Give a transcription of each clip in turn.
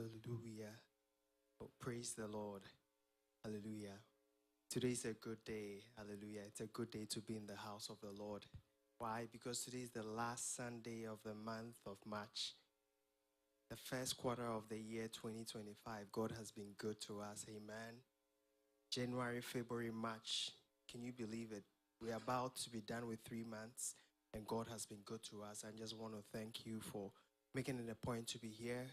Hallelujah. Oh, praise the Lord. Hallelujah. Today is a good day. Hallelujah. It's a good day to be in the house of the Lord. Why? Because today is the last Sunday of the month of March. The first quarter of the year 2025. God has been good to us. Amen. January, February, March. Can you believe it? We're about to be done with 3 months, and God has been good to us. I just want to thank you for making it a point to be here.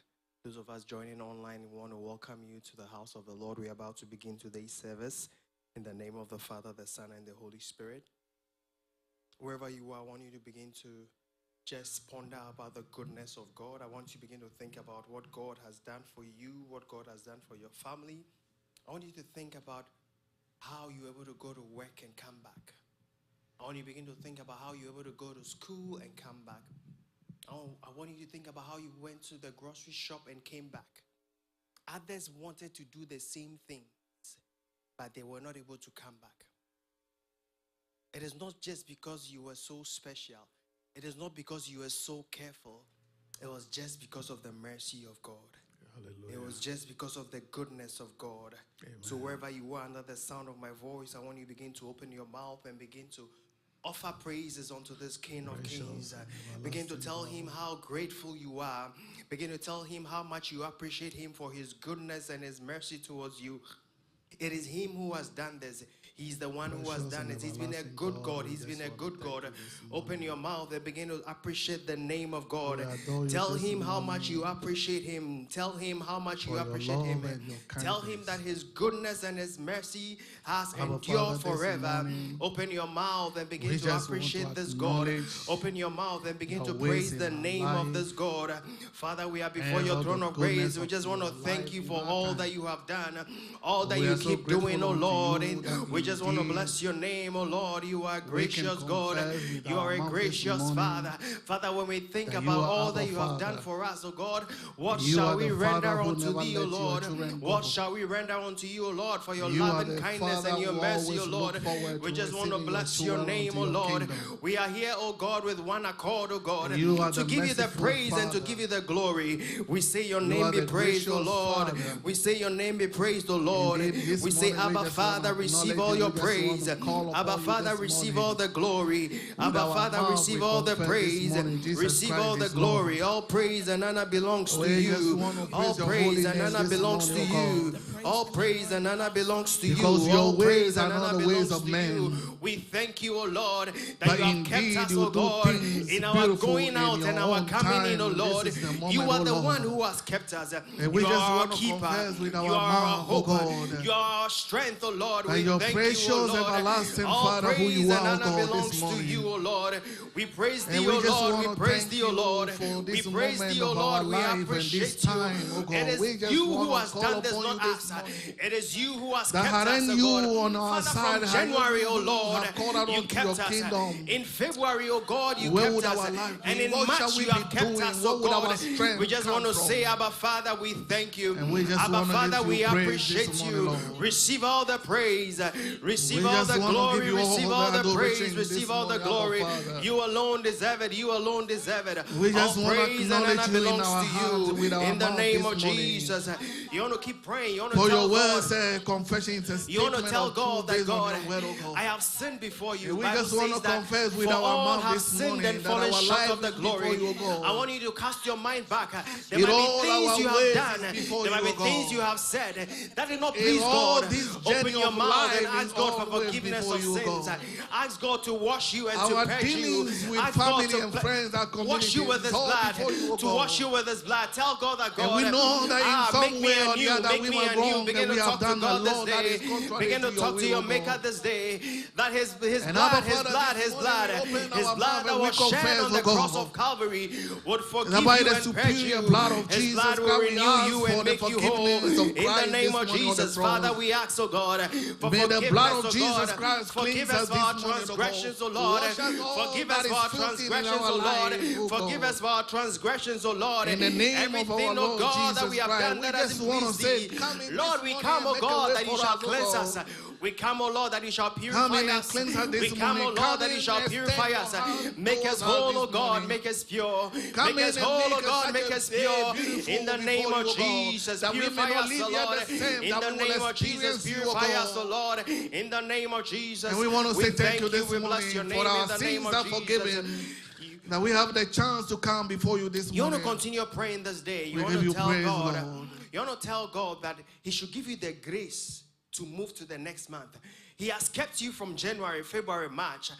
Those of us joining online, we want to welcome you to the house of the Lord. We're about to begin today's service in the name of the Father, the Son, and the Holy Spirit. Wherever you are, I want you to begin to just ponder about the goodness of God. I want you to begin to think about what God has done for you, what God has done for your family. I want you to think about how you were able to go to work and come back. I want you to begin to think about how you were able to go to school and come back. I want you to think about how you went to the grocery shop and came back. Others wanted to do the same things, but they were not able to come back. It is not just because you were so special. It is not because you were so careful. It was just because of the mercy of God. Hallelujah. It was just because of the goodness of God. Amen. So wherever you are under the sound of my voice, I want you to begin to open your mouth and begin to offer praises unto this King of Kings. Begin to tell him how grateful you are. Begin to tell him how much you appreciate him for his goodness and his mercy towards you. It is him who has done this. He's the one who has done it. He's been a good God. He's been a good God. Open your mouth and begin to appreciate the name of God. Tell him how much you appreciate him. Tell him how much you appreciate him. Tell him that his goodness and his mercy has endured forever. Open your mouth and begin to appreciate this God. Open your mouth and begin to praise the name of this God. Father, we are before your throne of grace. We just want to thank you for all that you have done, all that you keep doing, oh Lord. We just want to bless your name, oh Lord. You are gracious God. You are a gracious Father. Father, when we think about all that you have done for us, oh God, what shall we render unto thee, oh Lord? What shall we render unto you, oh Lord, for your love and kindness and your mercy, oh Lord? We just want to bless your name, oh Lord. We are here, oh God, with one accord, oh God, to give you the praise and to give you the glory. We say your name be praised, oh Lord. We say your name be praised, oh Lord. We say, Abba Father, receive all your praise. Abba Father, receive all the glory. Abba Father, receive all the praise. Receive all the glory. All praise and honor belongs to you. All praise and honor belongs to you. All praise and honor belongs to you. Because your ways are not the ways belongs of to men. you. We thank you, O Lord, that But you have indeed, kept us, you O do God, things in our beautiful going in out your and our own coming in, O time. Lord. This is the moment, You are O the Lord. one who has kept us. And we You just are our want to keeper. confess with our You are our mouth, O hope. God, You are our strength, O Lord. that We your thank precious, you, O Lord. everlasting All Father, who praise you and are, O honor God, belongs this to morning. you, O Lord. We praise And thee, we O just Lord. want We to praise thank thee, O you Lord. for We this praise moment thee, O of Lord. our We life and appreciate this time, you. O God. It We is just you want who to has call done this, upon not you us. this morning. It is you who has That kept us, hadn't O you God. on our Father, side, from had you January, been O who Lord, have called out you unto kept your us. kingdom, In February, O God, you where kept would us. our life And be? in What shall March, we you be have kept doing? us, What O would our God. strength We just come want to from? say, Abba Father, we thank you. And we just Abba want to Father, give we you praise appreciate this you. morning, Lord. Receive all the praise. Receive We all just the want to give glory. you all Receive the all the adoration praise. this Receive all the morning, Abba glory. Father. You alone deserve it. You alone deserve it. We All just want to praise and acknowledge honor you in belongs our to hearts you. with our In the mouth name this of morning. Jesus. You want to keep praying. You want to For tell your word God. said confession is a You want to statement tell of God truth that based God, on your word, O God. I have sinned before you. And we Bible just want to says that confess with for our all mouth have this sinned morning and that fallen our short life of the is before glory. you, O God. I want you to cast your mind back. There In might all be things our you ways have done. is before There you, might be O things God. you have said that did not In please all God. this Open journey your of mouth and life is ask God for always forgiveness before of you, O sins. God. Ask God to wash you and Our to purge you. dealings with Ask God family to and friends, our wash you community with is His all blood. before you, O To wash God. you with His blood. Tell God that And God, we know that in make some me way or the anew. other Make we me were anew. wrong, Begin that to we have talk to done a God this law that is day. contrary Begin to to your talk to will, your O Maker God. this day. That His And blood, Abba His Father, blood, this His morning blood, we open His our blood mouth that and we was shed confess, on the O cross God, of Calvary would forgive that by you the and purge superior you. blood of His Jesus blood will Christ, we renew ask you for and the make you whole. forgiveness of In the Christ name this of morning on the Jesus, cross. Father, we ask, oh God, for May the forgiveness, blood of oh Jesus God. Christ Forgive cleanse us us for our this morning, oh transgressions, oh God. Lord. Wash us all Forgive that us is for our filthy in transgressions, our oh Lord. life, oh Forgive God. us for our transgressions, oh Lord. In the name of Everything, our oh Lord God, that Jesus we have Christ, done we that just doesn't want to please say, thee. come in Lord, this we morning come, and oh make a God, way that you for shall us, oh cleanse God. us. We come, oh Lord, that you shall Come purify in and us. cleanse us We this come, oh morning. Lord, Come that you in shall and purify extend us. your hand Make us towards us whole, this oh God. morning. Make us pure. Come Make in us and whole, make oh us God. such Make a us day pure. beautiful In the name before of you, God, Jesus, that we may purify not us, leave oh here Lord. the same, In that the we will name of Jesus, experience you, oh purify us, oh God. Lord. In the name of Jesus. And we want to say thank you this We bless your morning name for our in the name sins of are Jesus. forgiven, that we have the chance to come before you this You want to morning. continue praying this day. You We want give to you tell praise, God. Lord. You want to tell God that He should give you the grace to move to the next month. He has kept you from January, February, March.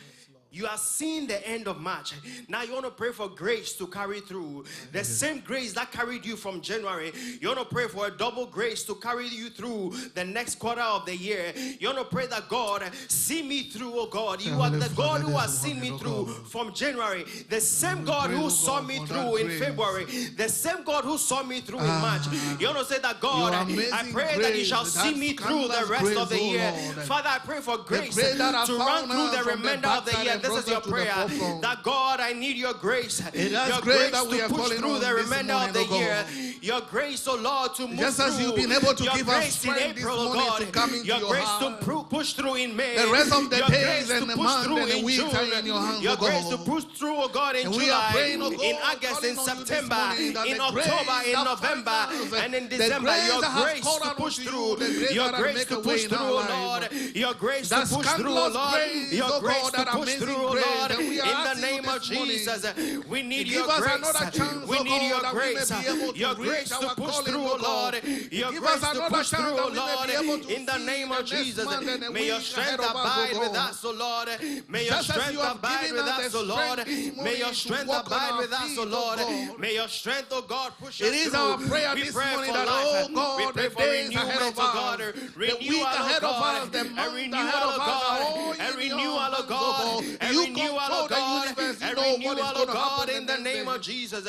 You are seeing the end of March. Now you want to pray for grace to carry through. The same grace that carried you from January. You want to pray for a double grace to carry you through the next quarter of the year. You want to pray that God, see me through, oh God. You are the God who has seen me through from January. The same God who saw me through in February. The same God who saw me through in March. You want to say that, God, I pray that you shall see me through the rest of the year. Father, I pray for grace to run through the remainder of the year. This is your prayer. That God, I need your grace. Your grace to push through the remainder of the year. Your grace, oh Lord, to move through. Just as you've been able to give us strength this morning to come into your your grace heart. to push through in May. The rest of the your days grace and to the push month through and the in weeks June. are in your hands, Your oh grace to God. push through, oh God, in And July, we are praying, oh God, in August, in calling on you this September, morning that in the October, grace in that November, finds us, and in the December. grace Your that has grace called to out push unto through. you, the grace Your that grace make to a way push in through, our oh life. Lord. Your grace to That push through, oh scandalous Lord. grace, Your oh grace God, to that push amazing through, oh grace Lord. that we are In the asking you name of this morning. Jesus, we need Give your us grace. another chance, We oh need your God, that we may grace. be able to Your reach grace to our push calling, through, oh oh Lord. God. Your Give grace us to another push chance through, that oh we may Lord. be able to In the see name the of next Jesus, month and the may your week strength ahead of us, abide oh with God. us, oh Lord. May your Just as strength you have abide given with us us, the oh Lord. strength this May your morning to strength walk on abide our with us, oh feet, oh Lord. God. May your strength, oh God, push It us is through. our prayer We this pray morning for that, life. oh We God, pray the for days ahead renewal, of oh God. us, the Renewal, week oh ahead of God. us, the A month renewal, ahead of oh us are God. all A in renewal, your oh hands, oh God. God. A You renewal, oh control the God. universe. You A know what renewal, is oh going to God, happen in the the next name day. of Jesus.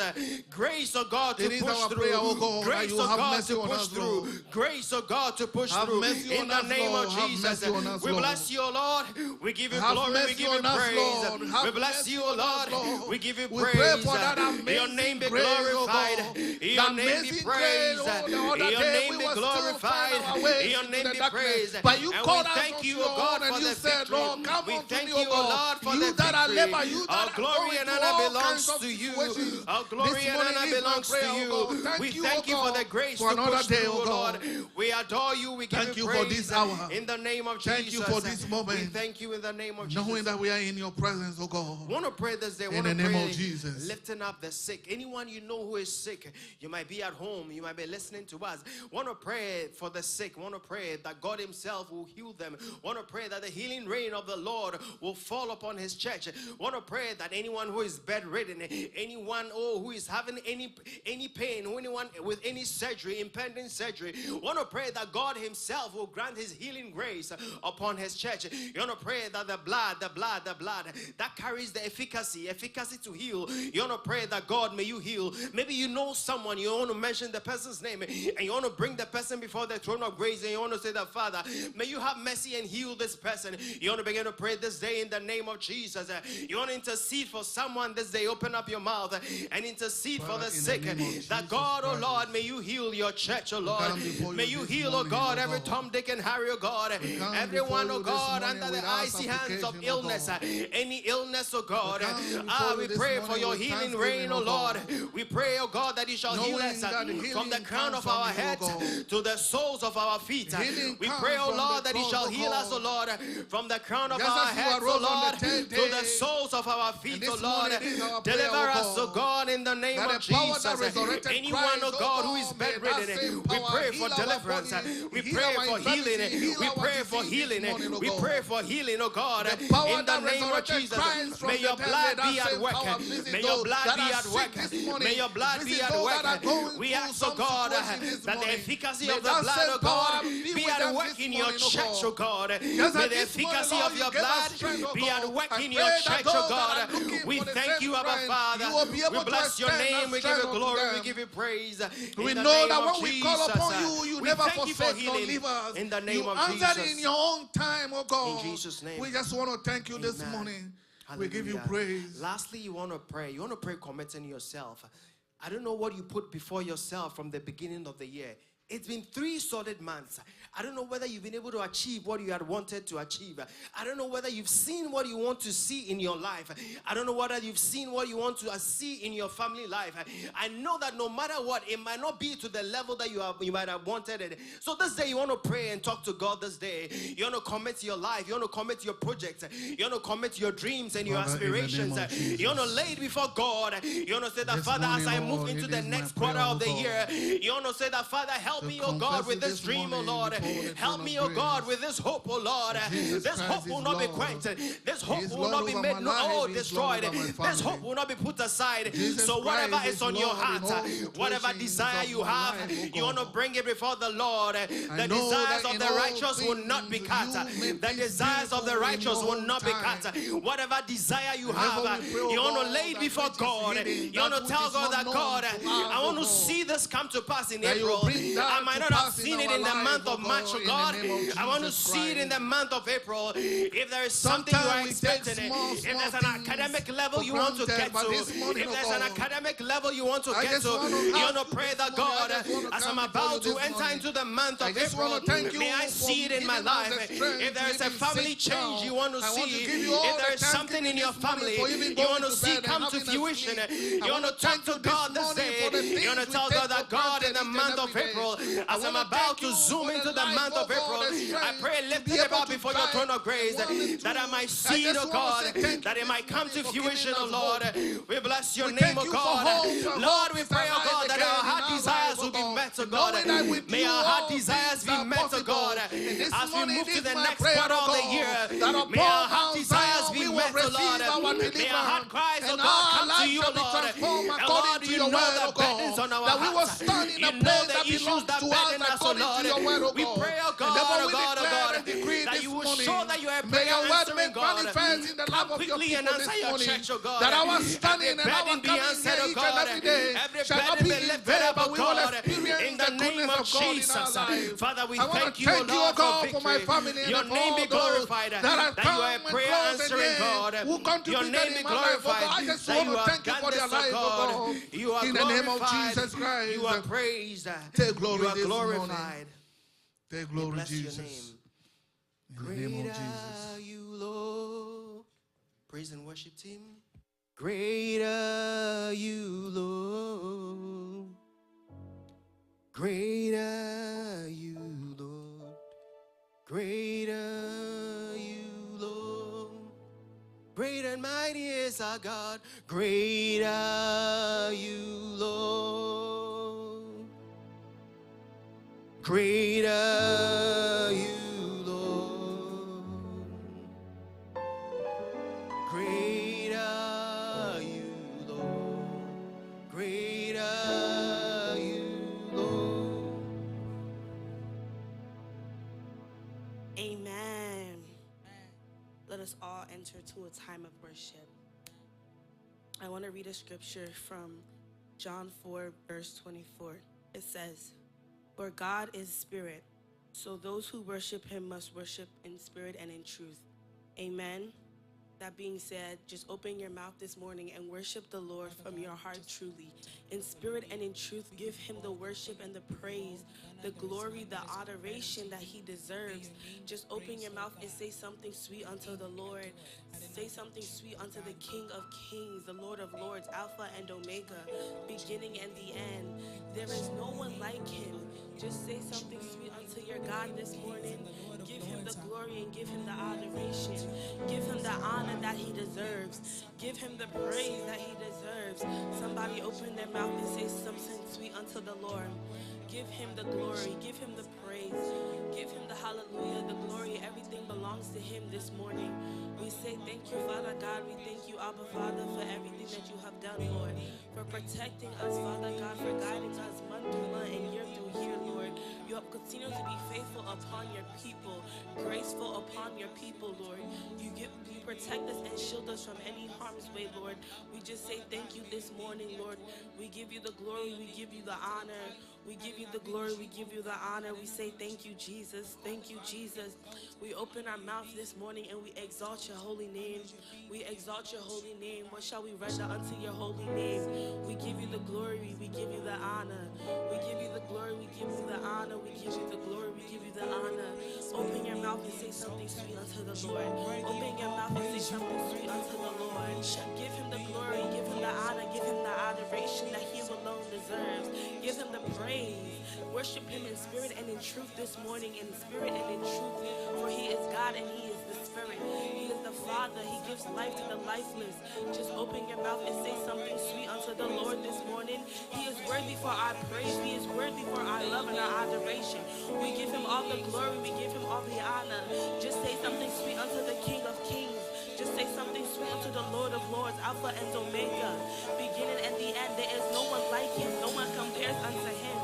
Grace, oh God, to It is push our prayer, oh through. God, that Grace, you oh have God, mercy to on push us, through. Lord. Grace, oh God, to push Have through. mercy In on the us, name Lord. of Have Jesus. mercy on us, We Lord. bless you, oh Lord. We give you Have glory. We mercy give you on us, praise. Lord. We Have bless mercy you, oh on us, Lord. Lord. We give you We praise. pray for that Your amazing name be grace, oh glorified. God. Your That name be amazing praised. grace, oh, the other Your day name we be were still glorified. finding our ways Your into name the be darkness. praised. But you And we called us thank unto you, your oh God, own and for you the said, victory. Lord, come We unto thank me, you, oh oh God. Lord, for You the that are victory. labor, you Our that are glory going and through honor all belongs kinds of to you. situations. Our glory This and morning honor is my belongs prayer, to oh you. God. We Thank you, thank oh you for the God, grace for to another push day, through, oh oh Lord. God. We adore you. We give Thank you you praise for this hour. in the name of Thank Jesus. you for this moment. We thank you in the name of Jesus. Knowing that we are in your presence, oh God. Want to pray this day. In Want the to name pray, of Jesus. lifting up the sick. Anyone you know who is sick, you might be at home, you might be listening to us. Want to pray for the sick. Want to pray that God Himself will heal them. Want to pray that the healing rain of the Lord will fall upon His church. Want to pray that anyone who is bedridden, anyone who is having any pain, anyone with any surgery, impending surgery, want to pray that God Himself will grant His healing grace upon His church. You want to pray that the blood that carries the efficacy to heal. You want to pray that God, may you heal. Maybe you know someone, you want to mention the person's name, and you want to bring the person before the throne of grace, and you want to say that, Father, may you have mercy and heal this person. You want to begin to pray this day in the name of Jesus. You want to intercede for someone this day. Open up your mouth and intercede for the sick. That God, oh Lord, may you heal your church, oh Lord. May you heal, oh God, every Tom, Dick, and Harry, oh God. Everyone, oh God, under the icy hands of illness. Any illness, oh God. We pray for your healing rain, oh Lord. We pray, oh God, that you shall heal us from the crown of our heads to the soles of our feet. We pray, oh Lord, that you shall heal us, oh Lord, from the crown of our heads, oh Lord, to the soles of our feet, oh Lord. Deliver us, oh God, in the name of Jesus. Anyone, oh God, who is bedridden, we pray for deliverance. We pray for healing. We pray for healing. We pray for healing, oh God, in the name of Jesus. May your blood be at work. May your blood be at work. May your blood be at work. We ask, oh God, that the efficacy of the blood, oh God, be at work in your church, oh God. May the efficacy of your blood be at work in your church, oh God. We the thank same you, Abba strength, Father. you will be able We bless to your extend name. that We give you strength unto glory. We them. give you praise. We In the know name that of when we call upon Jesus, you, you we never thank you for forsake nor healing. leave us. In the name You of answered Jesus. in your own time, oh God. In Jesus' name. We just want to thank you this Amen. morning. Hallelujah. We give you praise. Lastly, you want to pray. You want to pray committing yourself. I don't know what you put before yourself from the beginning of the year. It's been 3 solid months. I don't know whether you've been able to achieve what you had wanted to achieve. I don't know whether you've seen what you want to see in your life. I don't know whether you've seen what you want to see in your family life. I know that no matter what, it might not be to the level that you might have wanted it. So this day you want to pray and talk to God this day. You want to commit your life. You want to commit your project. You want to commit your dreams and your aspirations. You want to lay it before God. You want to say that, Father, as I move into the next quarter of the year, you want to say that, Father, help me, oh God, with this dream, oh Lord. Help me, oh God, with this hope, oh Lord. This hope will not be quenched. This hope will not be made destroyed. This hope will not be put aside. So whatever is on your heart, whatever desire you have, you want to bring it before the Lord. The desires of the righteous will not be cut. The desires of the righteous will not be cut. Whatever desire you have, you want to lay it before God. You want to tell God that, God, I want to see this come to pass in April. I might not have seen it in the month of March, oh God. I want to see it in the month of April. If there is something you are expecting, if there's an academic level you want to get to, if there's an academic level you want to get to, you want to pray that, God, as I'm about to enter into the month of April, may I see it in my life. If there is a family change you want to see, if there is something in your family you want to see come to fruition, you want to talk to God this day. You want to tell God that, God, in the month of April, as I'm about to zoom into the month of April, I pray lifting it up before your throne of grace, that I might see it, oh God, that it might come to fruition, oh Lord. We bless your name, oh God. Lord, we pray, oh God, that our heart desires will be met, oh God. May our heart desires be met, oh God. As we move to the next quarter of the year, may our heart desires be met, oh Lord. May our heart cries, oh God, come to you, oh Lord. And Lord, you know the burdens on our hearts. You know the issues that burden us, oh Lord. We pray, oh God, that you will show that you are a prayer answering God. Come quickly and answer your church, oh God. That our standing and our Every burden be coming answered, here oh each God. and every day Every shall not burden be be in lifted vain, up, but oh we will God. experience In the the name goodness of of God in our Jesus. life. Father, we I want thank to you, oh thank you, O Lord, God, for for my victory. family and Your for name all be those glorified. that have That you come are a and prayer close and answering yet God. who Your contributed name in be my life, oh glorified. God. I just That want you to have thank you done for this, their oh life, oh God. God. You are In the name of glorified. Jesus Christ. You are praised. Take glory You are this morning. glorified. Take We glory, bless your Jesus. name. In the name of Great Jesus. are you, Lord. Praise and worship team. Great are you, Lord. Great are you, Lord. Great are you, Lord. Great and mighty is our God. Great are you, Lord. Great are you, Lord. Great are you, Lord. Great are you, Lord. Amen. Let us all enter to a time of worship. I want to read a scripture from John 4, verse 24. It says, "For God is spirit, so those who worship him must worship in spirit and in truth." Amen. That being said, just open your mouth this morning and worship the Lord from your heart truly. In spirit and in truth, give him the worship and the praise, the glory, the adoration that he deserves. Just open your mouth and say something sweet unto the Lord. Say something sweet unto the King of Kings, the Lord of Lords, Alpha and Omega, beginning and the end. There is no one like him. Just say something sweet unto your God this morning. Give him the glory and give him the adoration. Give him the honor that he deserves. Give him the praise that he deserves. Somebody open their mouth and say something sweet unto the Lord. Give him the glory. Give him the praise. Give him the hallelujah, the glory, everything belongs to him this morning. We say thank you, Father God. We thank you, Abba Father, for everything that you have done, Lord, for protecting us, Father God, for guiding us month through month and year through year, Lord. You have continued to be faithful upon your people, graceful upon your people, Lord. You protect us and shield us from any harm's way, Lord. We just say thank you this morning, Lord. We give you the glory, we give you the honor. We give you the glory, we give you the honor. We say thank you, Jesus. Thank you, Jesus. We open our mouth this morning and we exalt your holy name. We exalt your holy name. What shall we render unto your holy name? We give you the glory, we give you the honor. We give you the glory, we give you the honor. We give you the glory, we give you the honor. Open your mouth and say something sweet unto the Lord. Open your mouth and say something sweet unto the Lord. Give him the glory, give him the honor, give him the adoration that he alone deserves. Give him the praise. Worship him in spirit and in truth this morning, in spirit and in truth, for he is God and he is the Spirit. He is the Father. He gives life to the lifeless. Just open your mouth and say something sweet unto the Lord this morning. He is worthy for our praise. He is worthy for our love and our adoration. We give him all the glory. We give him all the honor. Just say something sweet unto the King of Kings. Just say something sweet unto the Lord of Lords, Alpha and Omega, beginning and the end. There is no one like him. No one compares unto him.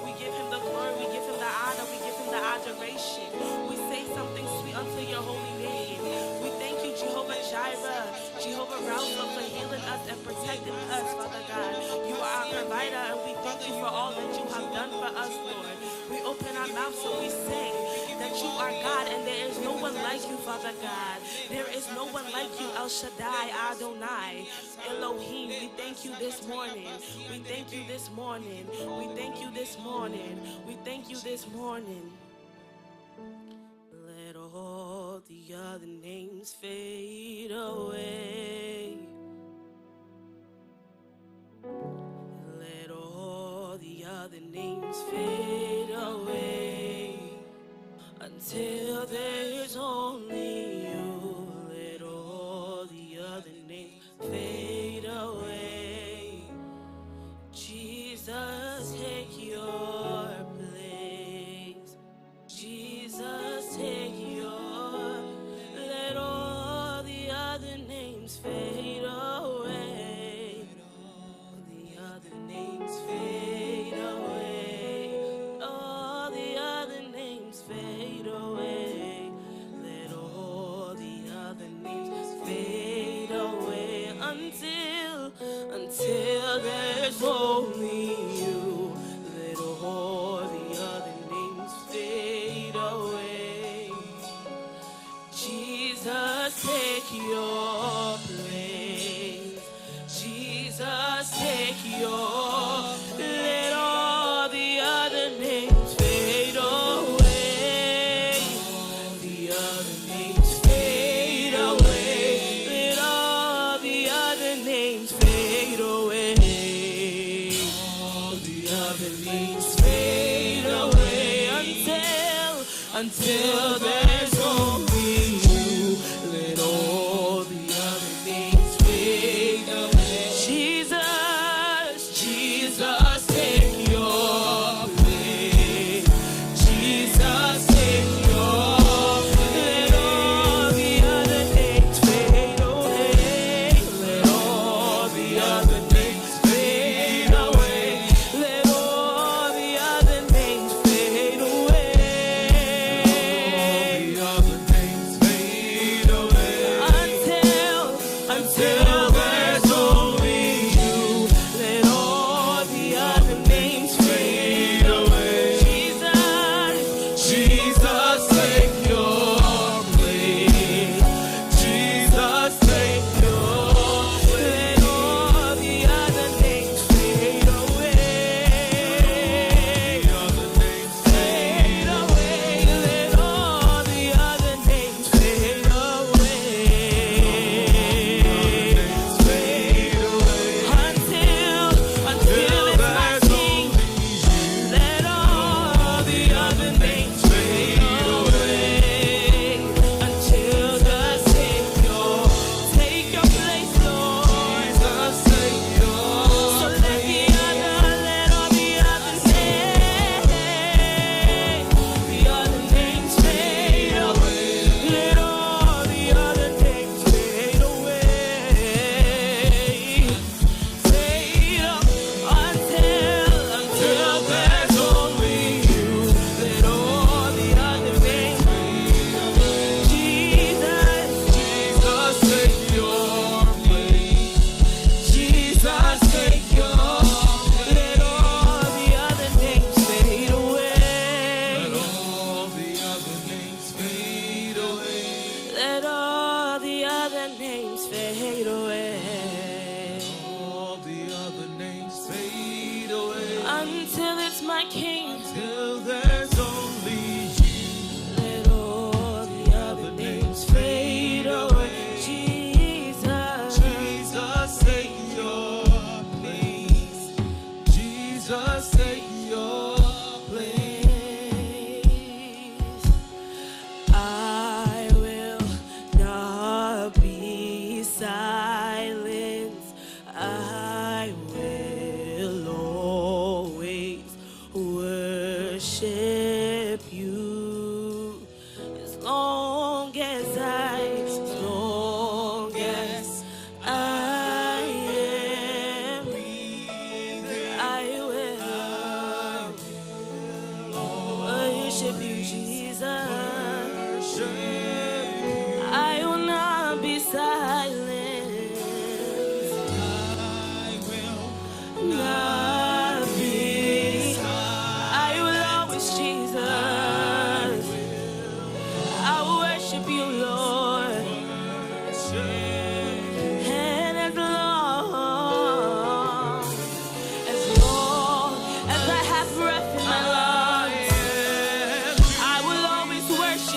We give him the glory, we give him the honor, we give him the adoration. We say something sweet unto your holy name. We thank you, Jehovah Jireh, Jehovah Rapha, for healing us and protecting us, Father God. You are our provider, and we thank you for all that you have done for us, Lord. We open our mouths and we say that you are God, and there is no one like you, Father God. There is no one like you, El Shaddai, Adonai, Elohim. We thank you this morning. We thank you this morning. We thank you this morning. We thank you this morning. Let all the other names fade away. Let all the other names fade away until there's only you. Let all the other names fade away. Jesus, take your place. Jesus, take your. Let all the other names fade away. The other names fade away. All the other names fade away. Let all the other names fade away until there's only you. Let all the other names fade away. Jesus, take your place. Jesus, take your. Let all the other names fade away. The other names fade away. Let all the other names fade away. The other names fade away until there's only you. Let all the other names fade away. Jesus, Jesus, take your place. Jesus, take your. Let all the other names fade away. Let all the other names fade away. Let all the other names fade away.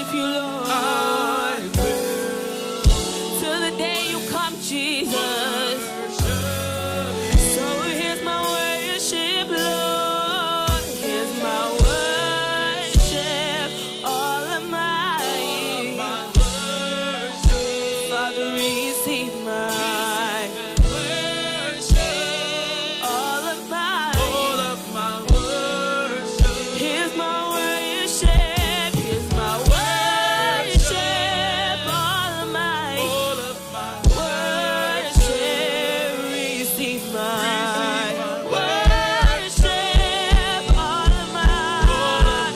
worship you, Lord. I will. Till the day you come, Jesus. So here's my worship, Lord. Here's my worship, all of mine. Father, receive mine. All of mine. All of my worship. Here's my worship. Here's my worship, all of mine. All of my Worship, receive mine. Worship, all of mine.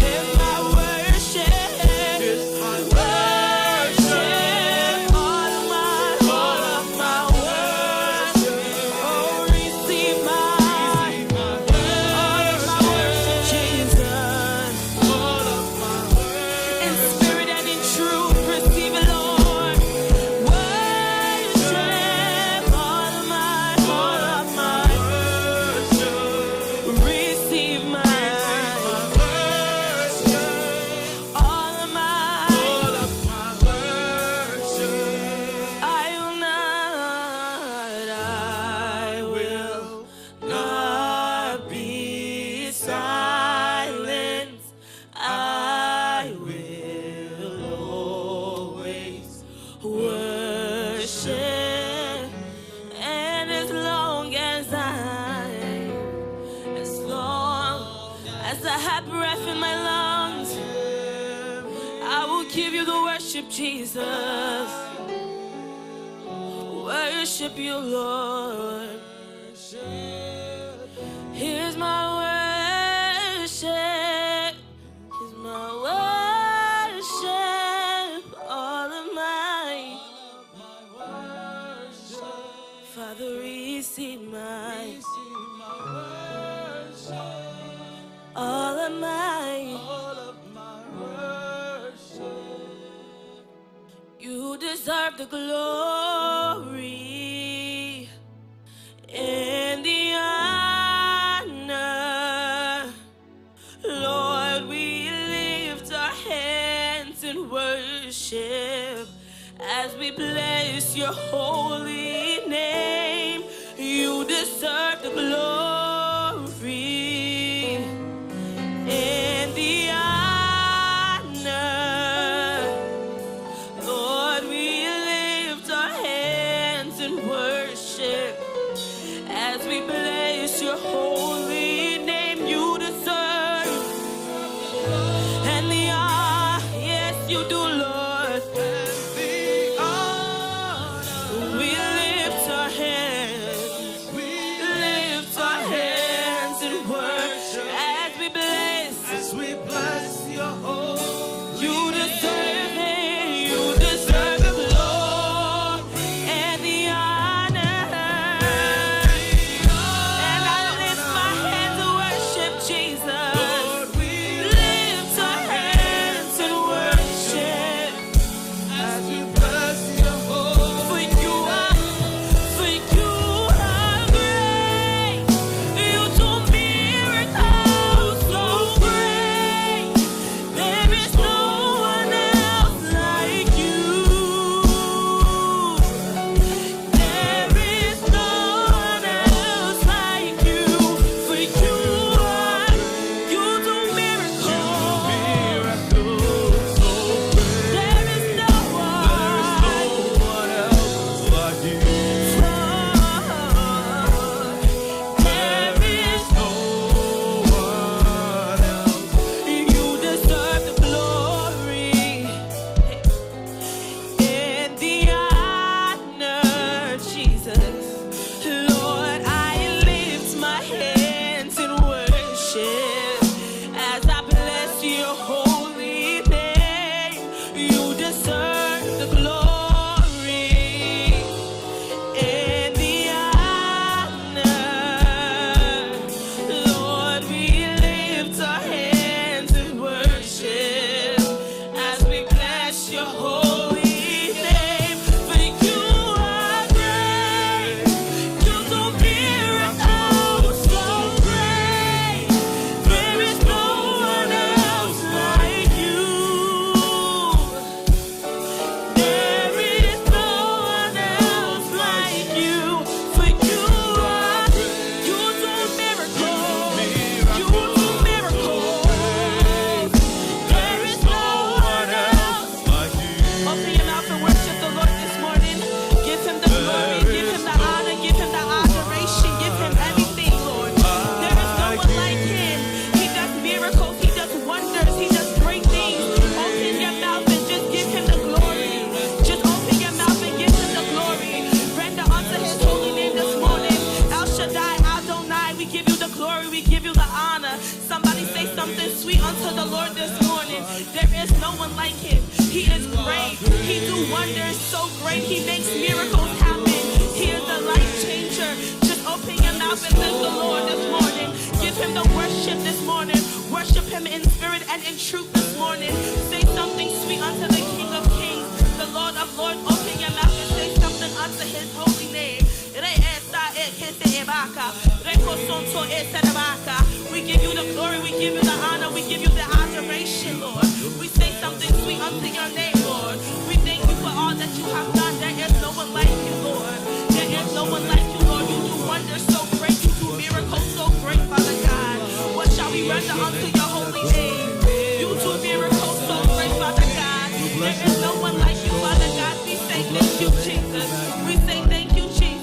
Here's my worship. Here's my Worship, all of mine. All of my worship. Oh, receive mine. All of my worship, Jesus. all of my In spirit and in truth, receive it, Lord. Worship, all of mine. All of mine. Receive mine. All of mine. I will not be silent. I will always worship. And as long as I have breath in my lungs, I will give you the worship, Jesus. Worship you, Lord. Here's my worship. Here's my worship, all of mine. Father, receive mine. All of mine. You deserve the glory and the honor. Lord, we lift our hands in worship as we bless your holy name. You deserve the glory and the honor. Lord, we lift our hands in worship as we bless your holy name. You deserve and the honor. Yes, you do, Lord. We lift our hands. We lift our this morning. There is no one like him. He is great. He do wonders so great. He makes miracles happen. He is a life changer. Just open your mouth and thank the Lord this morning. Give him the worship this morning. Worship him in spirit and in truth this morning. Say something sweet unto the King of Kings, the Lord of Lords. Open your mouth and say something unto his holy name. We give you the glory, we give you the honor, we give you the adoration, Lord. We say something sweet unto your name, Lord. We thank you for all that you have done. There is no one like you, Lord. There is no one like you, Lord. You do wonders so great, you do miracles so great, Father God. What shall we render unto your holy name? You do miracles so great, Father God. There is no one like you, Father God. We say thank you, Jesus. We say thank you, Jesus.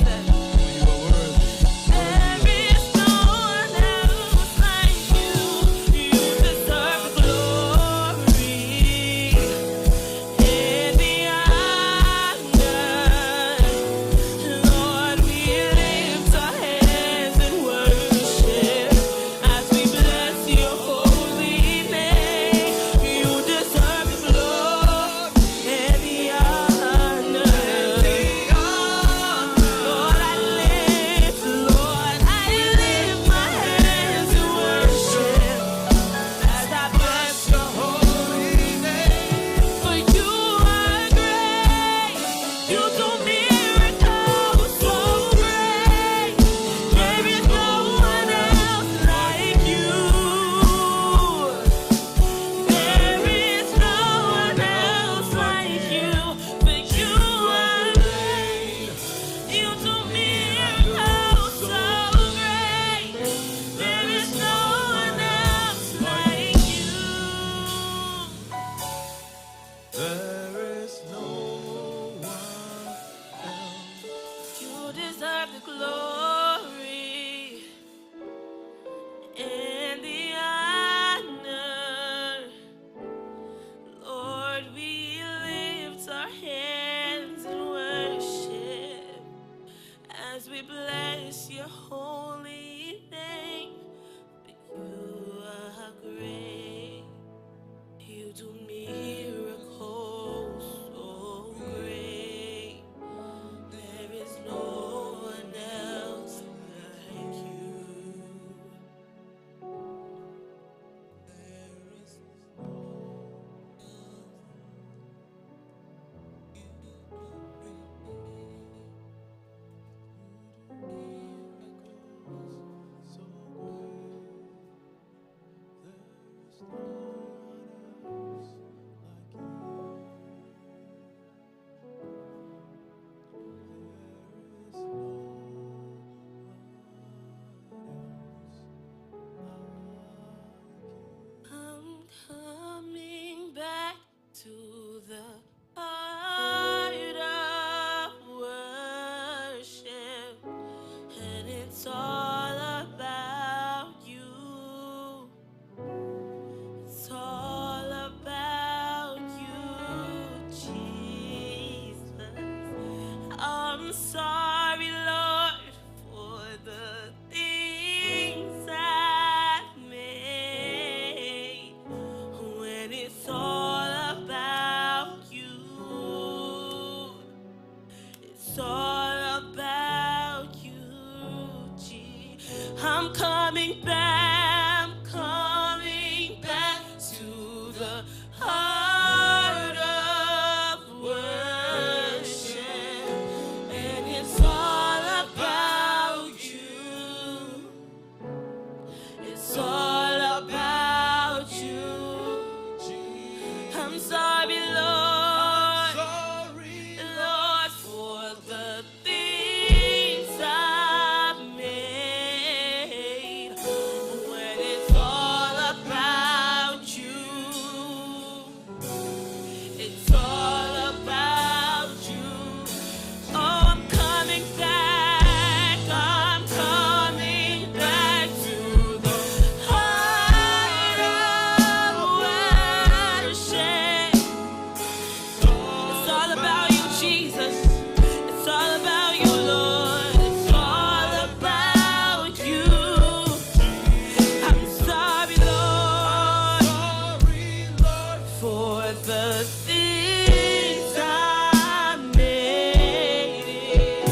for the things I made it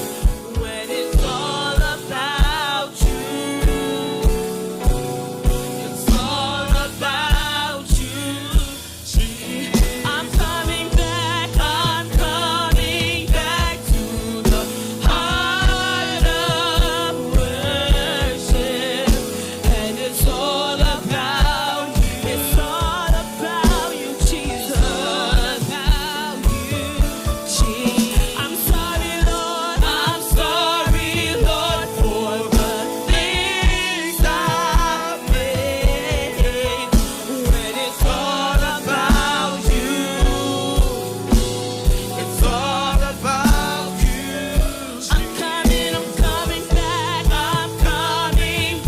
when it's all about you. It's all about you. I'm coming back to the heart of worship, and it's all about you. It's all about you, Jesus. About you, Jesus. I'm sorry, Lord. I'm sorry, Lord, for the things I've made when it's all about you. It's all about you. I'm coming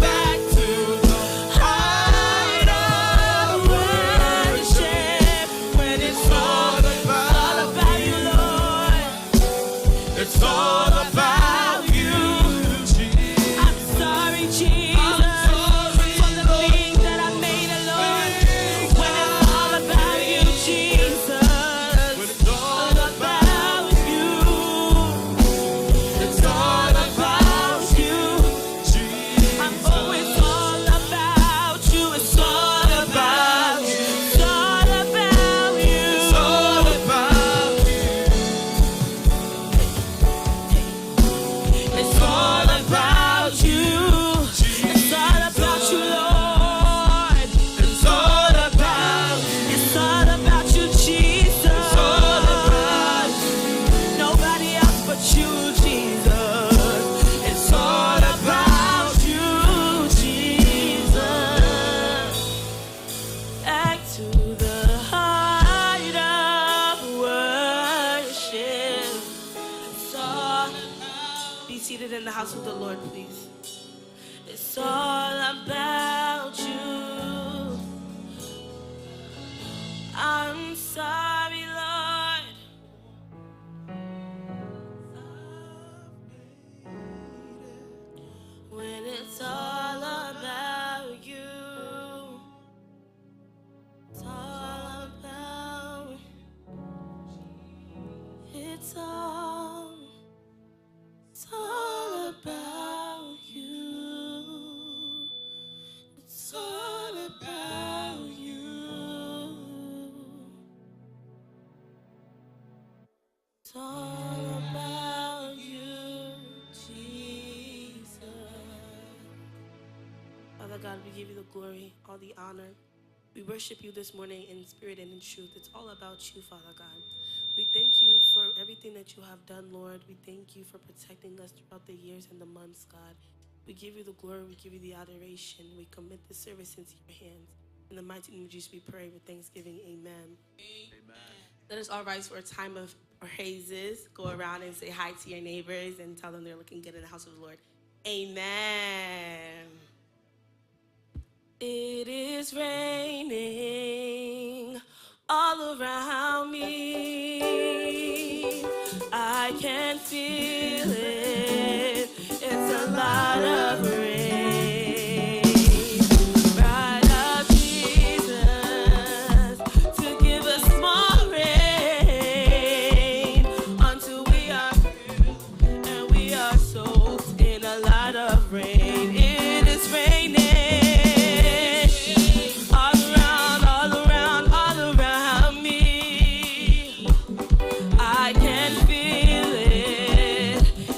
back to the heart of worship when it's all about you, Lord. It's all about you. I'm sorry, Jesus, for the things that I made, Lord. When it's all about you, Jesus. It's all about you. It's all about you. I'm always all about you. It's all about you. It's all about you. It's all about you. It's all about you. It's all about you, Lord. It's all about you, Jesus. It's all about nobody else but you, Jesus. It's all about you, Jesus. Back to the heart of worship. It's all. Be seated in the house of the Lord, please. It's all about you. I'm sorry, Lord. When it's all about you. It's all about. It's all about you. It's all about you. It's all about you, Jesus. Father God, we give you the glory, all the honor. We worship you this morning in spirit and in truth. It's all about you, Father God. We thank you for everything that you have done, Lord. We thank you for protecting us throughout the years and the months, God. We give you the glory. We give you the adoration. We commit the service into your hands. In the mighty name of Jesus, we pray with thanksgiving. Amen. Amen. Let us all rise for a time of praises. Go around and say hi to your neighbors and tell them they're looking good in the house of the Lord. Amen. It is raining all around me. I can feel it. It's a lot of rain. Right of Jesus to give us more rain until we are through and we are soaked in a lot of rain. It is raining. I can feel it.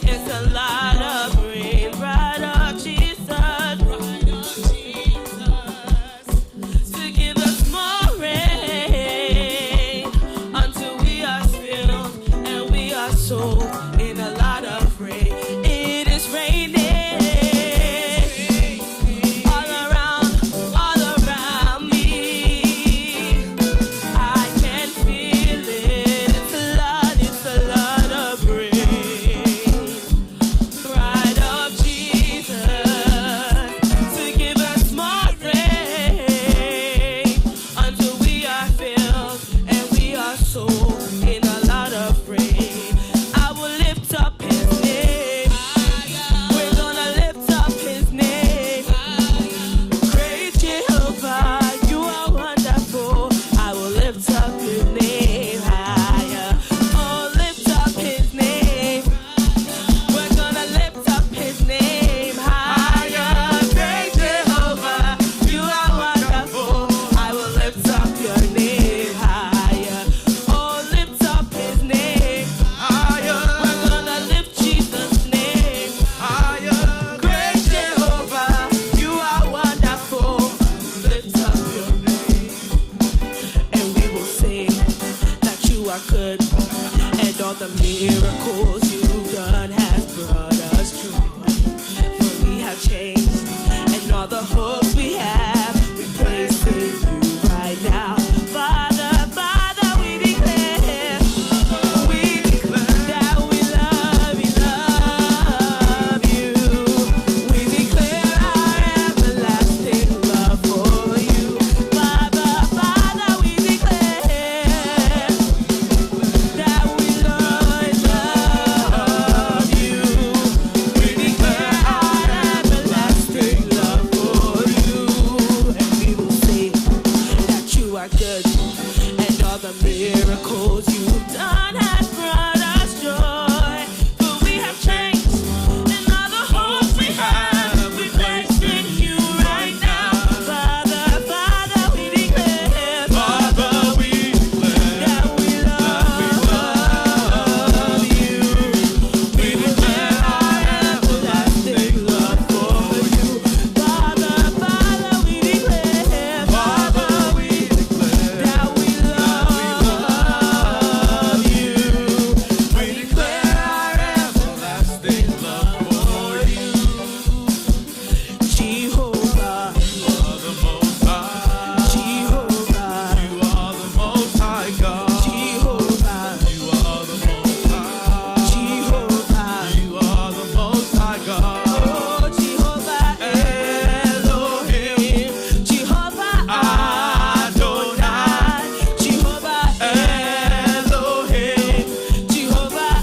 good, and all the miracles you've done has brought us joy. For we have changed, and all the hopes we have, we place in you right now. Father, Father, we declare that we love you. We declare our everlasting love for you. Father, Father, we declare that we love you. We declare our everlasting love for you. And we will say that you are good, and all the miracles you've done has brought us joy. For we have changed, and all the hopes we have, we place in you right now. Father, Father, we declare, Father, we declare that we love you. We declare our everlasting love for you. Father, Father, we declare, Father, we declare that we love you. we declare our everlasting love for you. Jehovah, You are the Most High. Jehovah, You are the Most High God. Jehovah, You are the Most High. Jehovah. You are the Most High God. Oh, Jehovah Elohim, Jehovah Adonai, Jehovah Elohim, Jehovah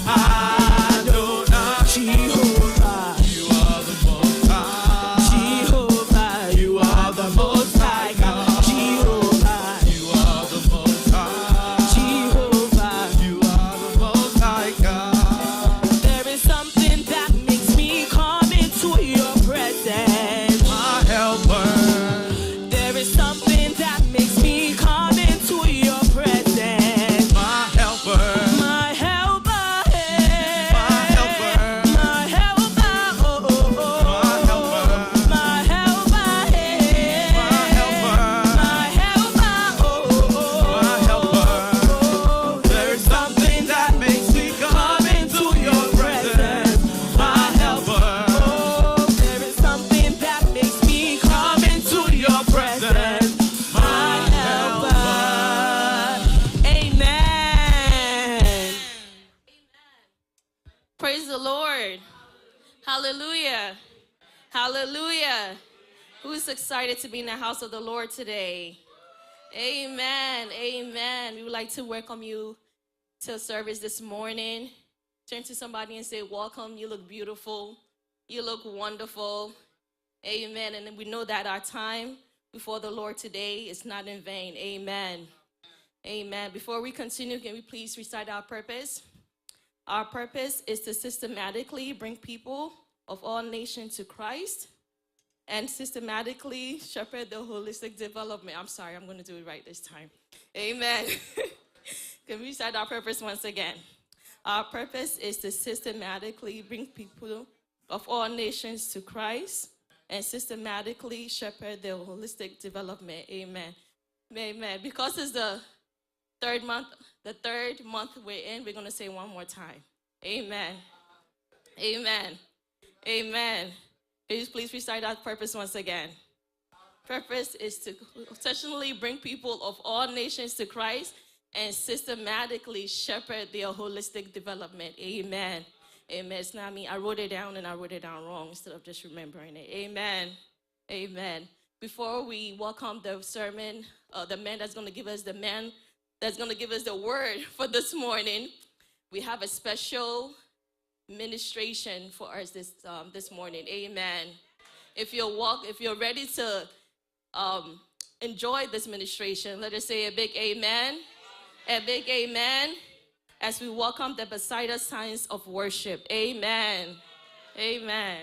Adonai. Jehovah, You are the Most High. Jehovah, You are the Most High God. Jehovah, You are the Most High. Jehovah. You are the Most High God. There is something that makes me come into your presence. My helper. There is something that makes me come into your presence. My helper. My helper, My helper. my helper, oh, oh, oh. My helper. My helper, My helper. my helper, oh, oh, oh. My helper. There is something that makes me come into your presence. My helper. Oh, there is something that makes me come into your presence. My helper. Amen. Praise the Lord. Hallelujah. Hallelujah. Who's excited to be in the house of the Lord today? Amen. Amen. We would like to welcome you to service this morning. Turn to somebody and say, welcome. You look beautiful. You look wonderful. Amen. And we know that our time before the Lord today is not in vain. Amen. Amen. Before we continue, can we please recite our purpose? Our purpose is to systematically bring people of all nations to Christ and systematically shepherd the holistic development. I'm sorry, I'm going to do it right this time. Amen. Can we recite our purpose once again? Our purpose is to systematically bring people of all nations to Christ and systematically shepherd their holistic development. Amen. Amen. Because it's the third month we're in, we're going to say one more time. Amen. Amen. Amen. Please recite that purpose once again. Purpose is to intentionally bring people of all nations to Christ and systematically shepherd their holistic development. Amen. Amen. It's not me. I wrote it down and I wrote it down wrong instead of just remembering it. Amen. Amen. Before we welcome the sermon, the man that's going to give us the word for this morning, we have a special ministration for us this morning. Amen. If you're ready to enjoy this ministration, let us say a big amen. A big amen as we welcome the beside us signs of worship. Amen. Amen.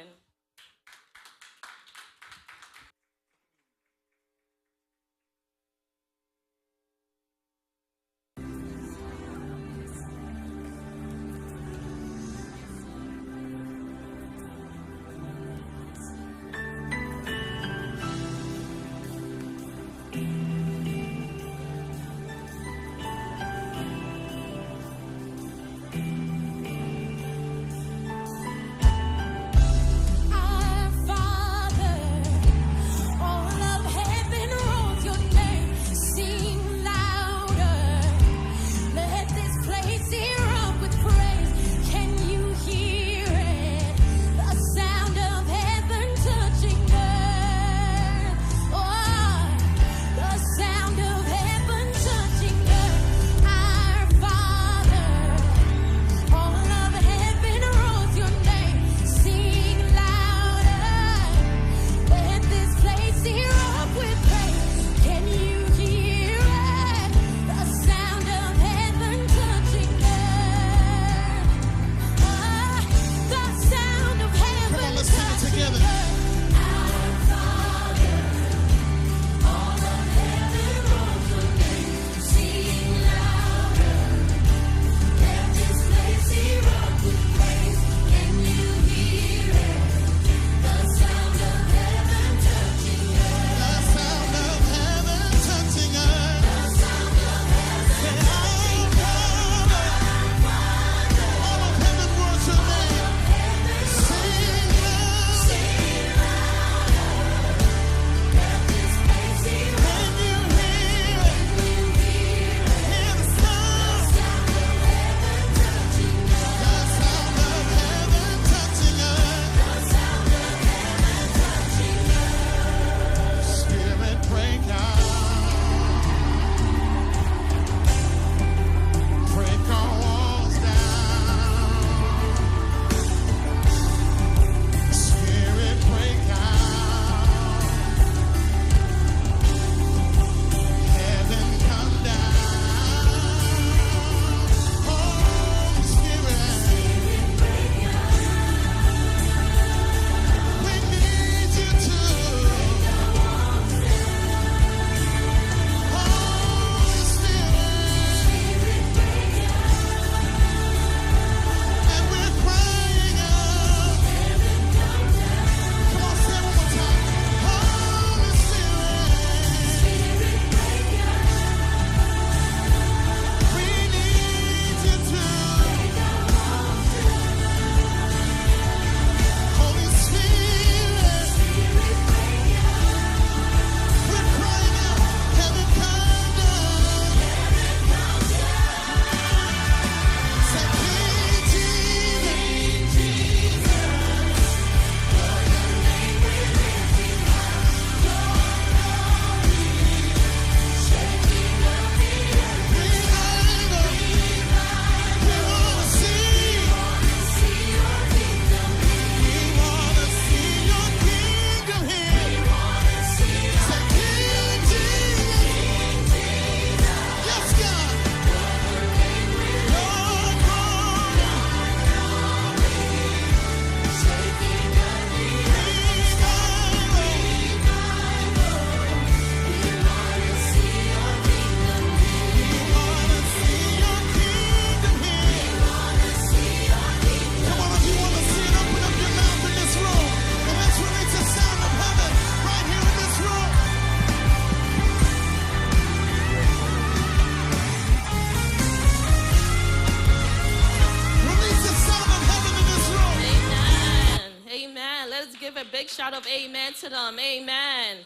a big shout of amen to them. Amen.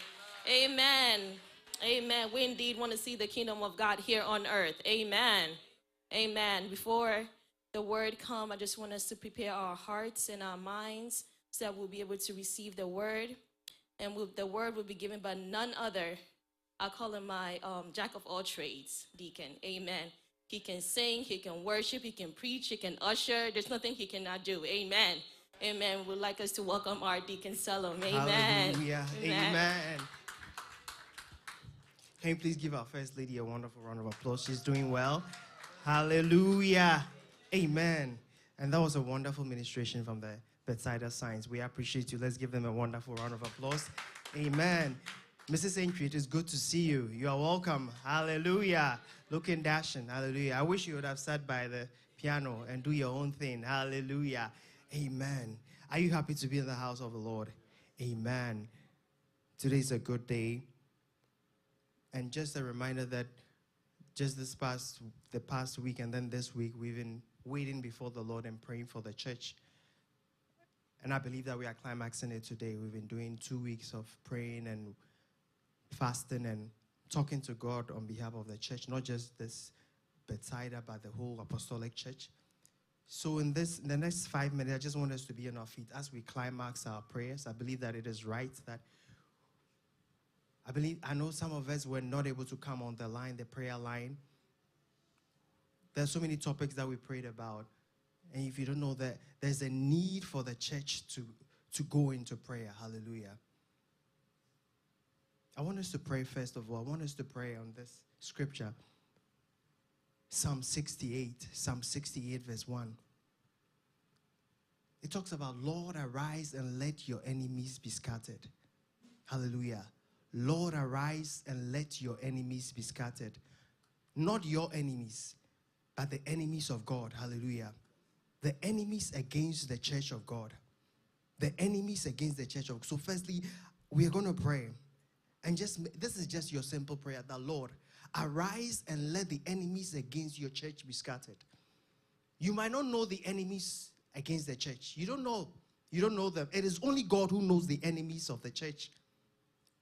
Amen. Amen. We indeed want to see the kingdom of God here on earth. Amen. Amen. Before the word come, I just want us to prepare our hearts and our minds so that we'll be able to receive the word. And the word will be given by none other. I call him my jack of all trades, Deacon. Amen. He can sing, he can worship, he can preach, he can usher. There's nothing he cannot do. Amen. Amen. We'd like us to welcome our Deacon Selorm. Amen. Hallelujah. Amen. Can you please give our First Lady a wonderful round of applause? She's doing well. Hallelujah. Amen. And that was a wonderful ministration from the Bethsaida Signs. We appreciate you. Let's give them a wonderful round of applause. Amen. Mrs. Entry, it is good to see you. You are welcome. Hallelujah. Looking dashing. Hallelujah. I wish you would have sat by the piano and do your own thing. Hallelujah. Amen. Are you happy to be in the house of the Lord? Amen. Today is a good day. And just a reminder that just the past week and then this week, we've been waiting before the Lord and praying for the church. And I believe that we are climaxing it today. We've been doing 2 weeks of praying and fasting and talking to God on behalf of the church, not just this Bethsaida, but the whole apostolic church. So in the next 5 minutes, I just want us to be on our feet as we climax our prayers. I believe that it is right that I know some of us were not able to come on the line, the prayer line. There's so many topics that we prayed about. And if you don't know that, there's a need for the church to go into prayer. Hallelujah. I want us to pray first of all. I want us to pray on this scripture. Psalm 68 verse 1. It talks about, Lord, arise and let your enemies be scattered. Hallelujah. Lord, arise and let your enemies be scattered. Not your enemies, but the enemies of God. Hallelujah. The enemies against the church of God. The enemies against the church of God. So firstly, we are going to pray. And this is just your simple prayer. That Lord, arise and let the enemies against your church be scattered. You might not know the enemies against the church. You don't know. You don't know them. It is only God who knows the enemies of the church.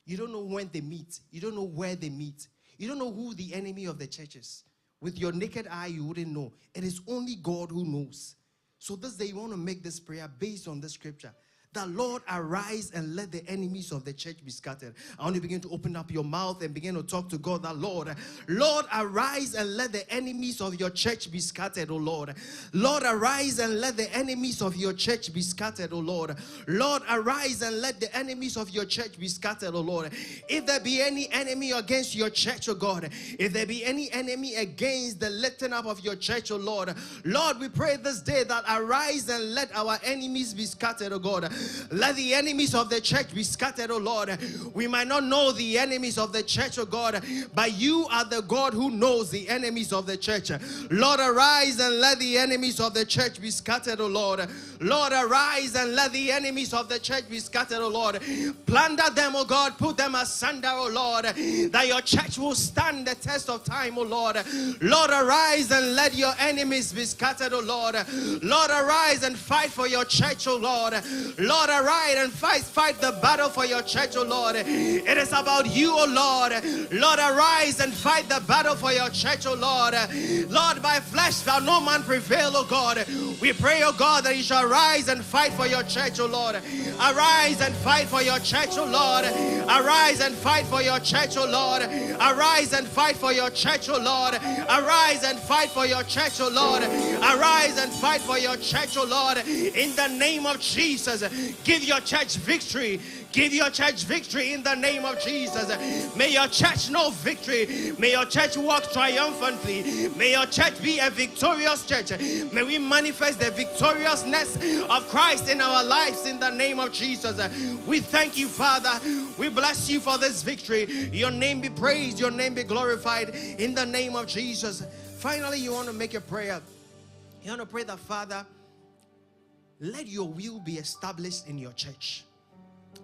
You don't know when they meet. You don't know where they meet. You don't know who the enemy of the church is. With your naked eye, you wouldn't know. It is only God who knows. So this day, you want to make this prayer based on the scripture. That Lord, arise and let the enemies of the church be scattered. I want you to begin to open up your mouth and begin to talk to God. That Lord, arise and let the enemies of your church be scattered, oh Lord. Lord, arise and let the enemies of your church be scattered, oh Lord. Lord, arise and let the enemies of your church be scattered, oh Lord. If there be any enemy against your church, oh God, if there be any enemy against the lifting up of your church, oh Lord, Lord, we pray this day that arise and let our enemies be scattered, oh God. Let the enemies of the church be scattered, oh Lord. We might not know the enemies of the church, oh God, but you are the God who knows the enemies of the church. Lord, arise and let the enemies of the church be scattered, oh Lord. Lord, arise and let the enemies of the church be scattered, oh Lord. Plunder them, oh God, put them asunder, oh Lord, that your church will stand the test of time, oh Lord. Lord, arise and let your enemies be scattered, oh Lord. Lord, arise and fight for your church, oh Lord. Lord, arise and fight the battle for your church, oh Lord. It is about you, oh Lord. Lord, arise and fight the battle for your church, oh Lord. Lord, by flesh shall no man prevail, oh God. We pray, oh God, that you shall rise and fight for your church, oh Lord. Arise and fight for your church, oh Lord. Arise and fight for your church, oh Lord. Arise and fight for your church, oh Lord. Arise and fight for your church, oh Lord. Arise and fight for your church, oh Lord. In the name of Jesus, give your church victory. Give your church victory in the name of Jesus. May your church know victory. May your church walk triumphantly. May your church be a victorious church. May we manifest the victoriousness of Christ in our lives in the name of Jesus. We thank you, Father. We bless you for this victory. Your name be praised. Your name be glorified in the name of Jesus. Finally, you want to make a prayer. You want to pray that, Father, let your will be established in your church.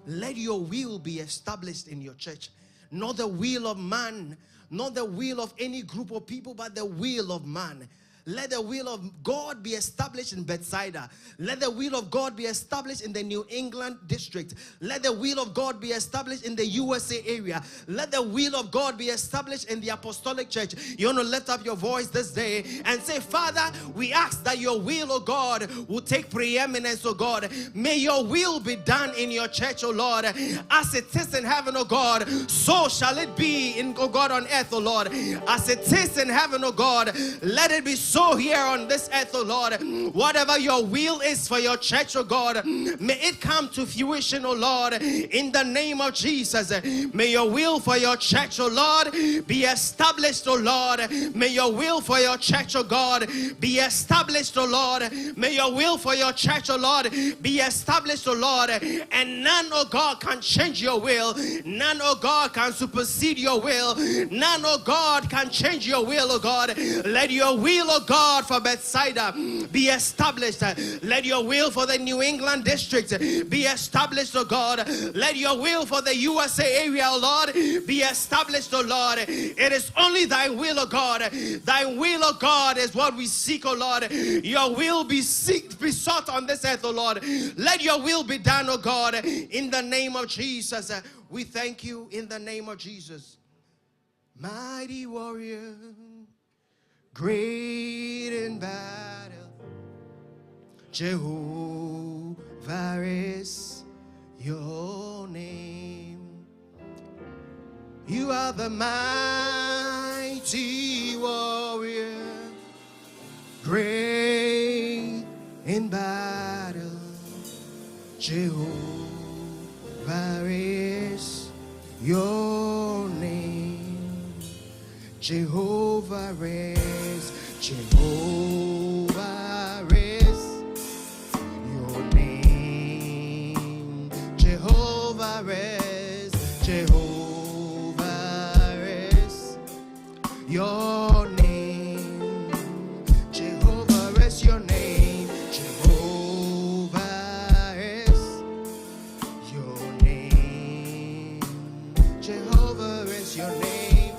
Let your will be established in your church. Not the will of man, not the will of any group of people, but the will of man. Let the will of God be established in Bethsaida. Let the will of God be established in the New England district. Let the will of God be established in the USA area. Let the will of God be established in the Apostolic Church. You want to lift up your voice this day and say, Father, we ask that your will, oh God, will take preeminence, oh God. May your will be done in your church, oh Lord. As it is in heaven, oh God, so shall it be in, oh God, on earth, oh Lord. As it is in heaven, oh God, let it be so here on this earth, oh Lord. Whatever your will is for your church, oh God, may it come to fruition, oh Lord, in the name of Jesus. May your will for your church, oh Lord, be established, oh Lord. May your will for your church, oh God, be established, oh Lord. May your will for your church, oh Lord, be established, oh Lord. And none, oh God, can change your will. None, oh God, can supersede your will. None, oh God, can change your will, oh God. Let your will, oh God, for Bethsaida be established. Let your will for the New England district be established, oh God. Let your will for the USA area, oh Lord, be established, oh Lord. It is only thy will, oh God. Thy will, oh God, is what we seek, oh Lord. Your will be sought on this earth, oh Lord. Let your will be done, oh God, in the name of Jesus. We thank you in the name of Jesus. Mighty warrior, great in battle, Jehovah is your name. You are the mighty warrior, great in battle, Jehovah is your name. Jehovah is, Jehovah is your name. Jehovah is, Jehovah is your name. Jehovah is your name. Jehovah is your name. Jehovah is your name.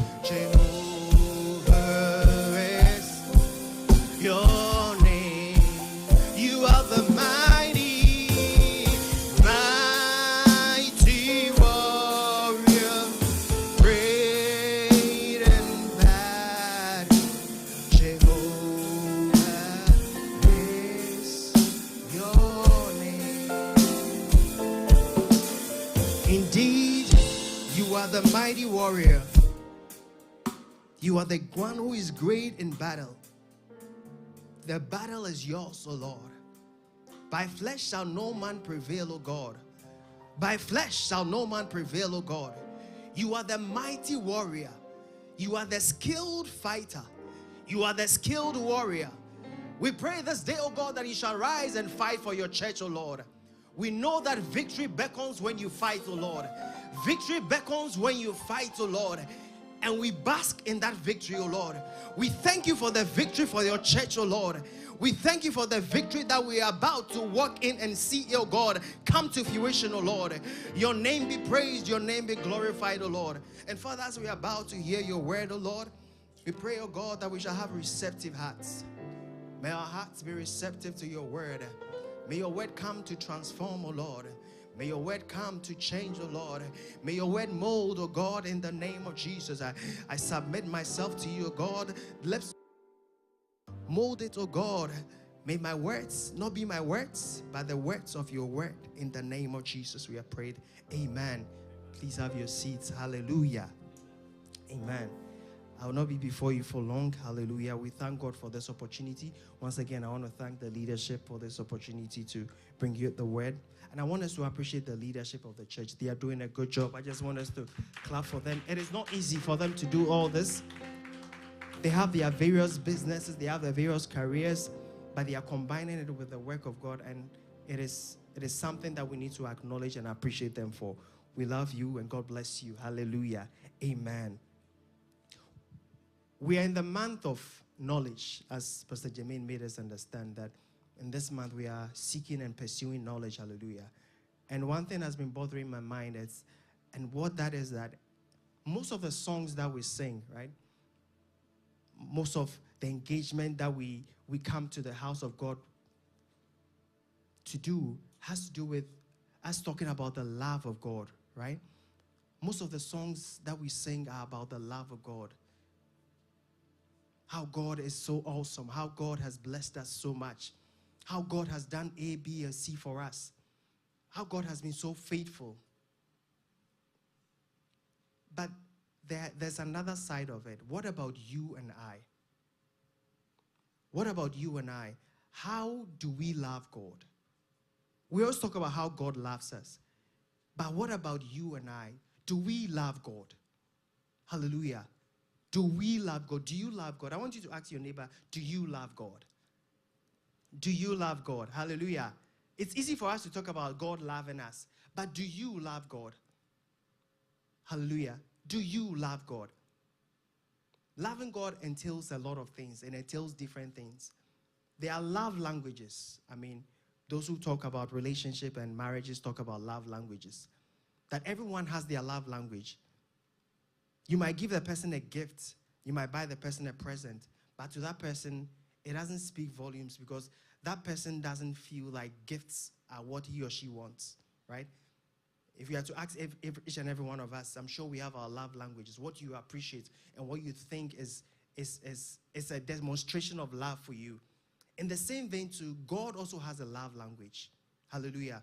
The mighty warrior. You are the one who is great in battle. The battle is yours, O Lord. By flesh shall no man prevail, O God. By flesh shall no man prevail, O God. You are the mighty warrior. You are the skilled fighter. You are the skilled warrior. We pray this day, O God, that you shall rise and fight for your church, O Lord. We know that victory beckons when you fight, O Lord. Victory beckons when you fight, O Lord. And we bask in that victory, O Lord. We thank you for the victory for your church, O Lord. We thank you for the victory that we are about to walk in and see, O God, come to fruition, O Lord. Your name be praised, your name be glorified, O Lord. And Father, as we are about to hear your word, O Lord, we pray, O God, that we shall have receptive hearts. May our hearts be receptive to your word. May your word come to transform, O Lord. May your word come to change, O Lord. May your word mold, O God, in the name of Jesus. I submit myself to you, O God. Let's mold it, O God. May my words not be my words, but the words of your word. In the name of Jesus, we have prayed. Amen. Please have your seats. Hallelujah. Amen. I will not be before you for long. Hallelujah. We thank God for this opportunity. Once again, I want to thank the leadership for this opportunity to bring you the word. And I want us to appreciate the leadership of the church. They are doing a good job. I just want us to clap for them. It is not easy for them to do all this. They have their various businesses. They have their various careers. But they are combining it with the work of God. And it is something that we need to acknowledge and appreciate them for. We love you and God bless you. Hallelujah. Amen. We are in the month of knowledge, as Pastor Jermaine made us understand that in this month we are seeking and pursuing knowledge. Hallelujah. And one thing has been bothering my mind is, and what that is that most of the songs that we sing, right? most of the engagement that we come to the house of God to do has to do with us talking about the love of God, right? Most of the songs that we sing are about the love of God. How God is so awesome. How God has blessed us so much. How God has done A, B, and C for us. How God has been so faithful. But there's another side of it. What about you and I? What about you and I? How do we love God? We always talk about how God loves us. But what about you and I? Do we love God? Hallelujah. Do we love God? Do you love God? I want you to ask your neighbor, do you love God? Do you love God? Hallelujah. It's easy for us to talk about God loving us. But do you love God? Hallelujah. Do you love God? Loving God entails a lot of things, and it entails different things. There are love languages. I mean, those who talk about relationship and marriages talk about love languages. That everyone has their love language. You might give the person a gift. You might buy the person a present. But to that person, it doesn't speak volumes because that person doesn't feel like gifts are what he or she wants, right? If you had to ask each and every one of us, I'm sure we have our love languages, what you appreciate and what you think is a demonstration of love for you. In the same vein too, God also has a love language. Hallelujah.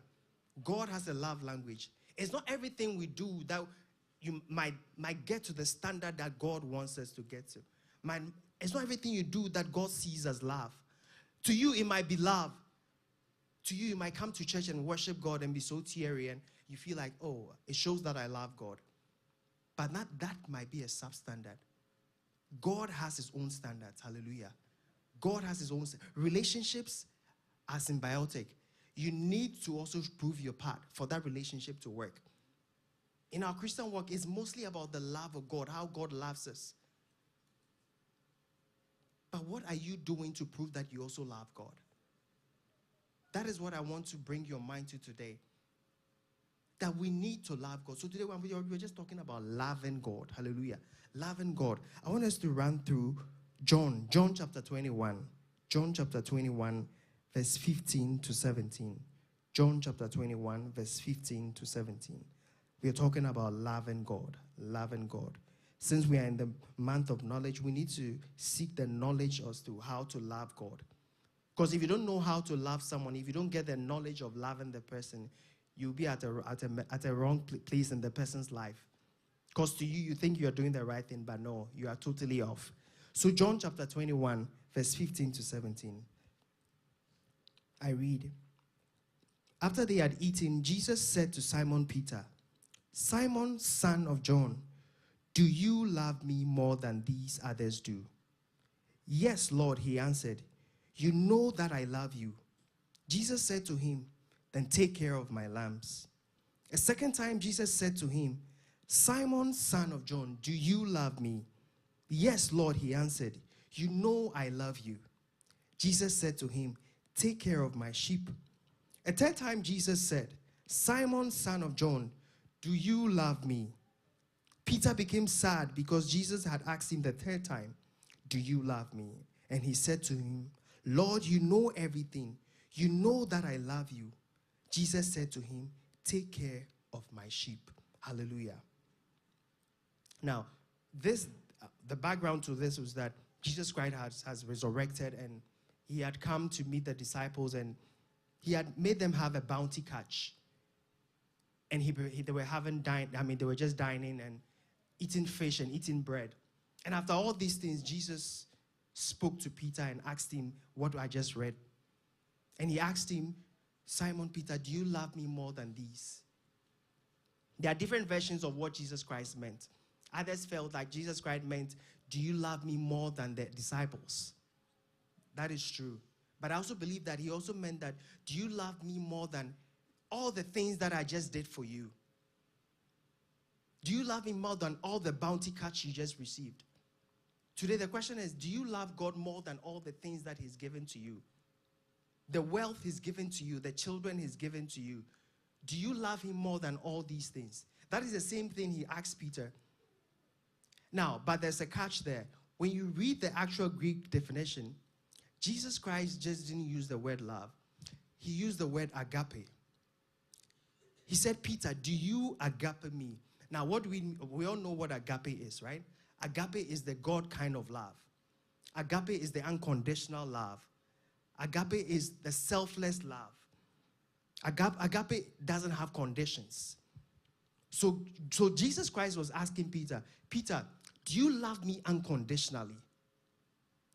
God has a love language. It's not everything we do that you might get to the standard that God wants us to get to. It's not everything you do that God sees as love. To you, it might be love. To you, you might come to church and worship God and be so teary and you feel like, oh, it shows that I love God. But that might be a substandard. God has his own standards. Hallelujah. God has his own relationships are symbiotic. You need to also prove your part for that relationship to work. In our Christian walk, it's mostly about the love of God, how God loves us. But what are you doing to prove that you also love God? That is what I want to bring your mind to today. That we need to love God. So today we're just talking about loving God. Hallelujah. Loving God. I want us to run through John chapter 21. John chapter 21, verse 15 to 17. John chapter 21, verse 15 to 17. We are talking about loving God. Loving God. Since we are in the month of knowledge, we need to seek the knowledge as to how to love God. Because if you don't know how to love someone, if you don't get the knowledge of loving the person, you'll be at a wrong place in the person's life. Because to you, you think you are doing the right thing, but no, you are totally off. So John chapter 21, verse 15 to 17. I read. After they had eaten, Jesus said to Simon Peter, Simon, son of John, do you love me more than these others do? Yes, Lord, he answered. You know that I love you. Jesus said to him, then take care of my lambs. A second time, Jesus said to him, Simon, son of John, do you love me? Yes, Lord, he answered. You know I love you. Jesus said to him, take care of my sheep. A third time, Jesus said, Simon, son of John, do you love me? Peter became sad because Jesus had asked him the third time, do you love me? And he said to him, Lord, you know everything. You know that I love you. Jesus said to him, take care of my sheep. Hallelujah. Now, the background to this was that Jesus Christ has resurrected and he had come to meet the disciples and he had made them have a bounty catch. And they were just dining and eating fish and eating bread. And after all these things, Jesus spoke to Peter and asked him what I just read. And he asked him, Simon Peter, do you love me more than these? There are different versions of what Jesus Christ meant. Others felt like Jesus Christ meant, do you love me more than the disciples? That is true. But I also believe that he also meant that, do you love me more than all the things that I just did for you? Do you love me more than all the bounty catch you just received? Today the question is, do you love God more than all the things that he's given to you? The wealth he's given to you, the children he's given to you. Do you love him more than all these things? That is the same thing he asked Peter. Now, but there's a catch there. when you read the actual Greek definition, Jesus Christ just didn't use the word love. He used the word agape. He said, Peter, do you agape me? Now, what do we all know what agape is, right? Agape is the God kind of love. Agape is the unconditional love. Agape is the selfless love. Agape doesn't have conditions. So Jesus Christ was asking Peter, Peter, do you love me unconditionally?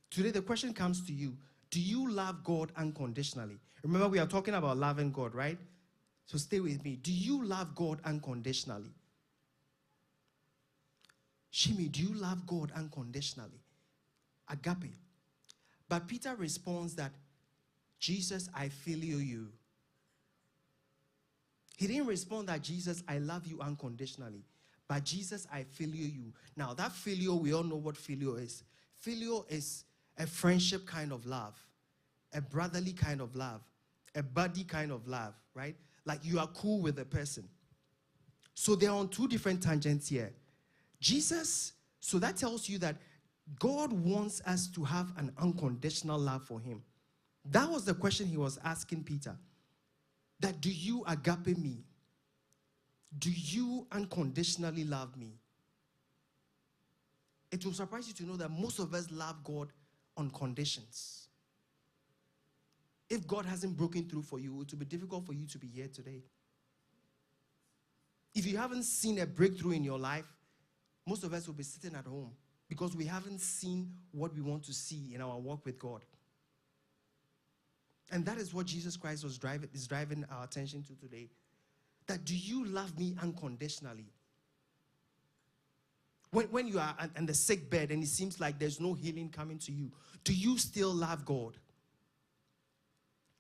Today the question comes to you, do you love God unconditionally? Remember, we are talking about loving God, right? So stay with me. Do you love God unconditionally? Shimi, do you love God unconditionally? Agape. But Peter responds that, Jesus, I filial you. He didn't respond that, Jesus, I love you unconditionally. But Jesus, I filial you. Now, that filial, we all know what filial is. Filial is a friendship kind of love, a brotherly kind of love, a buddy kind of love, right? Like you are cool with the person. So they're on two different tangents here. Jesus, so that tells you that God wants us to have an unconditional love for him. That was the question he was asking Peter. That do you agape me? Do you unconditionally love me? It will surprise you to know that most of us love God on conditions. If God hasn't broken through for you, it will be difficult for you to be here today. If you haven't seen a breakthrough in your life, most of us will be sitting at home because we haven't seen what we want to see in our walk with God. And that is what Jesus Christ is driving our attention to today. That do you love me unconditionally? When you are on the sick bed and it seems like there's no healing coming to you, do you still love God?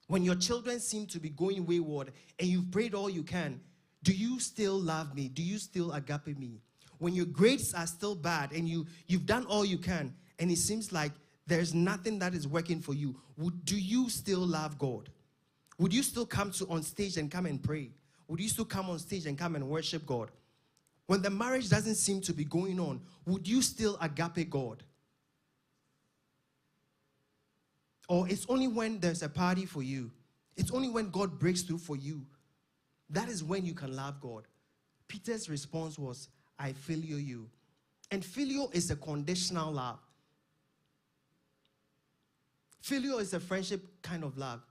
When your children seem to be going wayward and you've prayed all you can, do you still love me? Do you still agape me? When your grades are still bad and you've done all you can and it seems like there's nothing that is working for you, do you still love God? Would you still come on stage and come and pray? Would you still come on stage and come and worship God? When the marriage doesn't seem to be going on, would you still agape God? Or it's only when there's a party for you, it's only when God breaks through for you, that is when you can love God. Peter's response was, I filial you. And filial is a conditional love. Filial is a friendship kind of love.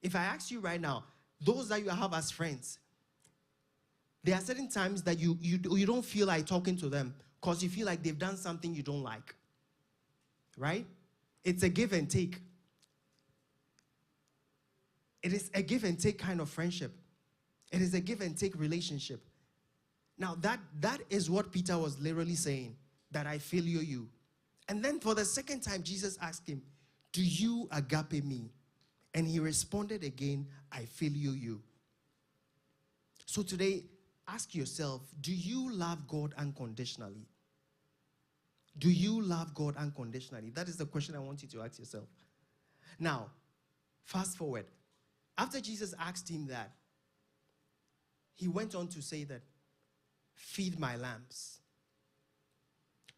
If I ask you right now, those that you have as friends, there are certain times that you don't feel like talking to them because you feel like they've done something you don't like. Right? It's a give and take. It is a give and take kind of friendship. It is a give and take relationship. Now that is what Peter was literally saying, that I filial you. And then for the second time, Jesus asked him, do you agape me? And he responded again, I filial you. So today, ask yourself, do you love God unconditionally? Do you love God unconditionally? That is the question I want you to ask yourself. Now, fast forward. After Jesus asked him that, he went on to say that, feed my lambs.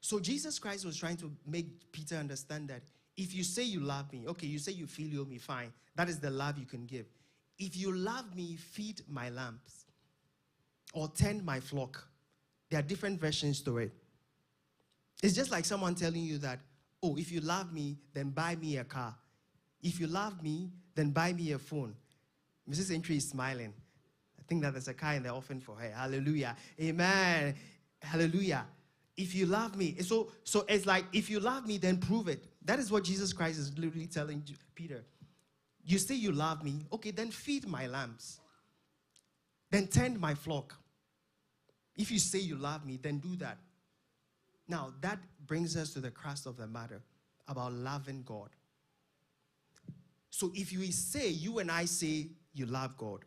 So Jesus Christ was trying to make Peter understand that if you say you love me, okay, you say you filial me, fine. That is the love you can give. If you love me, feed my lambs or tend my flock. There are different versions to it. It's just like someone telling you that, oh, if you love me, then buy me a car. If you love me, then buy me a phone. Mrs. Entry is smiling. I think that there's a car in the offering for her. Hallelujah. Amen. Hallelujah. If you love me. So it's like, if you love me, then prove it. That is what Jesus Christ is literally telling Peter. You say you love me. Okay, then feed my lambs. Then tend my flock. If you say you love me, then do that. Now, that brings us to the crux of the matter about loving God. So if you and I say you love God,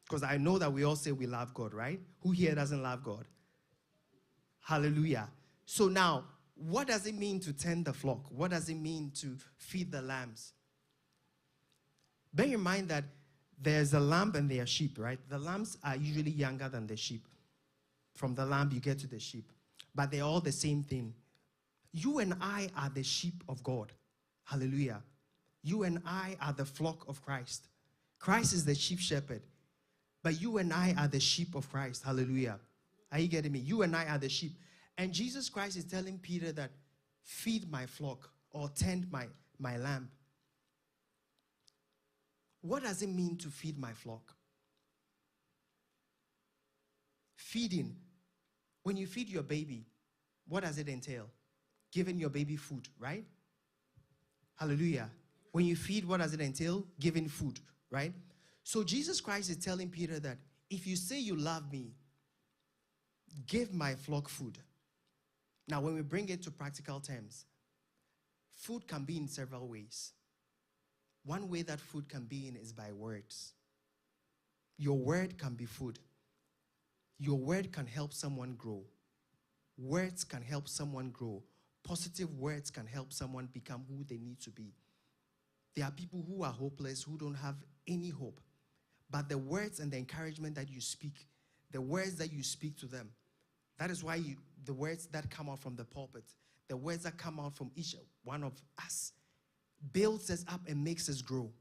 because I know that we all say we love God, right? Who here doesn't love God? Hallelujah. So now, what does it mean to tend the flock? What does it mean to feed the lambs? Bear in mind that there's a lamb and there are sheep, right? The lambs are usually younger than the sheep. From the lamb, you get to the sheep. But they're all the same thing. You and I are the sheep of God. Hallelujah. You and I are the flock of Christ. Christ is the chief shepherd. But you and I are the sheep of Christ. Hallelujah. Are you getting me? You and I are the sheep. And Jesus Christ is telling Peter that, feed my flock or tend my lamb. What does it mean to feed my flock? Feeding. When you feed your baby, what does it entail? Giving your baby food, right? Hallelujah. When you feed, what does it entail? Giving food, right? So Jesus Christ is telling Peter that if you say you love me, give my flock food. Now, when we bring it to practical terms, food can be in several ways. One way that food can be in is by words. Your word can be food. Your word can help someone grow. Words can help someone grow. Positive words can help someone become who they need to be. There are people who are hopeless, who don't have any hope. But the words and the encouragement that you speak, the words that you speak to them, that is why the words that come out from the pulpit, the words that come out from each one of us, builds us up and makes us grow.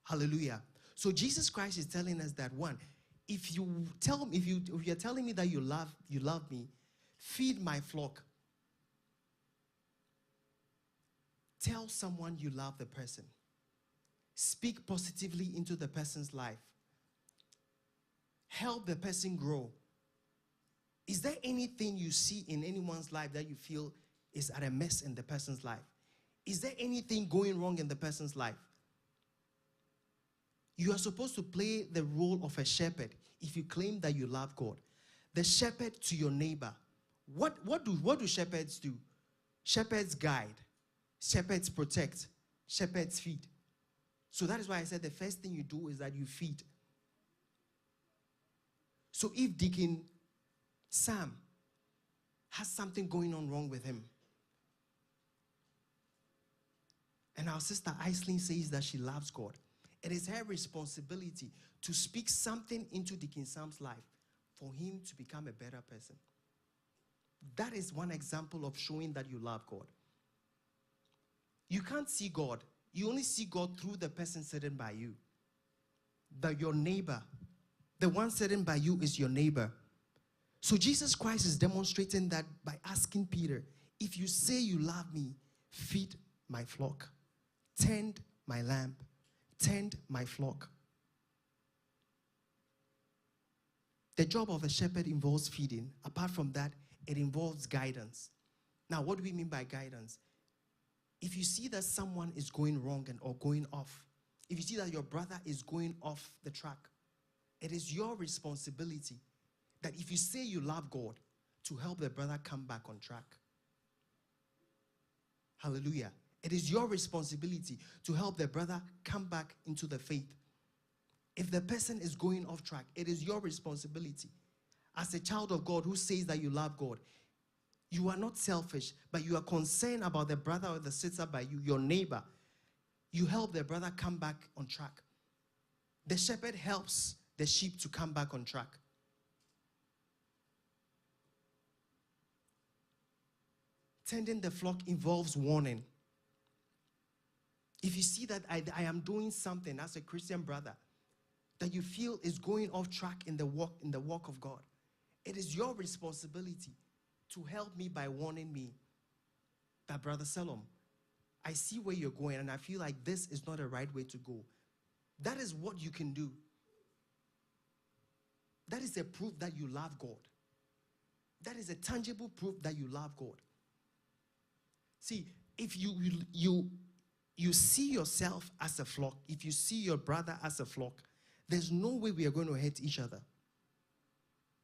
Hallelujah. So Jesus Christ is telling us that, one, if you're telling me that you love me, feed my flock. Tell someone you love the person. Speak positively into the person's life. Help the person grow. Is there anything you see in anyone's life that you feel is at a mess in the person's life? Is there anything going wrong in the person's life? You are supposed to play the role of a shepherd if you claim that you love God. The shepherd to your neighbor. What do shepherds do? Shepherds guide. Shepherds protect. Shepherds feed. So that is why I said the first thing you do is that you feed. So if Deacon Sam has something going on wrong with him, and our sister Aislinn says that she loves God, it is her responsibility to speak something into Deacon Sam's life for him to become a better person. That is one example of showing that you love God. You can't see God. You only see God through the person sitting by you. Your neighbor. The one sitting by you is your neighbor. So Jesus Christ is demonstrating that by asking Peter, if you say you love me, feed my flock. Tend my lamb. Tend my flock. The job of a shepherd involves feeding. Apart from that, it involves guidance. Now, what do we mean by guidance? If you see that someone is going wrong or going off, if you see that your brother is going off the track, it is your responsibility that if you say you love God, to help the brother come back on track. Hallelujah. It is your responsibility to help the brother come back into the faith. If the person is going off track, it is your responsibility. As a child of God who says that you love God, you are not selfish, but you are concerned about the brother or the sister by you, your neighbor. You help the brother come back on track. The shepherd helps the sheep to come back on track. Tending the flock involves warning. If you see that I am doing something as a Christian brother that you feel is going off track in the walk of God, it is your responsibility to help me by warning me that, Brother Selorm, I see where you're going and I feel like this is not a right way to go. That is what you can do. That is a proof that you love God. That is a tangible proof that you love God. See, if you see yourself as a flock, if you see your brother as a flock, there's no way we are going to hurt each other.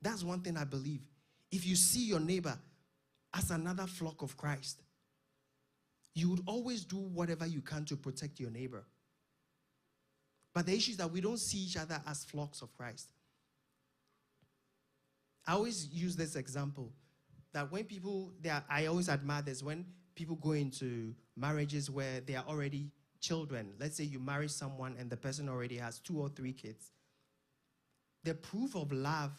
That's one thing I believe. If you see your neighbor as another flock of Christ, you would always do whatever you can to protect your neighbor. But the issue is that we don't see each other as flocks of Christ. I always use this example that when I always admire this, when people go into marriages where they are already children. Let's say you marry someone and the person already has 2 or 3 kids. The proof of love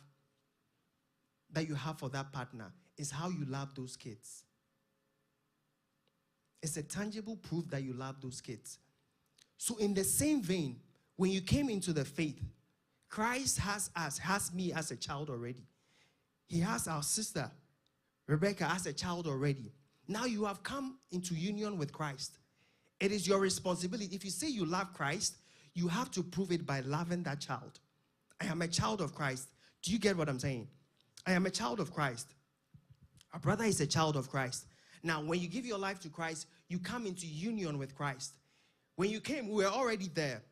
that you have for that partner is how you love those kids. It's a tangible proof that you love those kids. So in the same vein, when you came into the faith, Christ has me as a child already. He has our sister, Rebecca, as a child already. Now you have come into union with Christ. It is your responsibility. If you say you love Christ, you have to prove it by loving that child. I am a child of Christ. Do you get what I'm saying? I am a child of Christ. Our brother is a child of Christ. Now, when you give your life to Christ, you come into union with Christ. When you came, we were already there,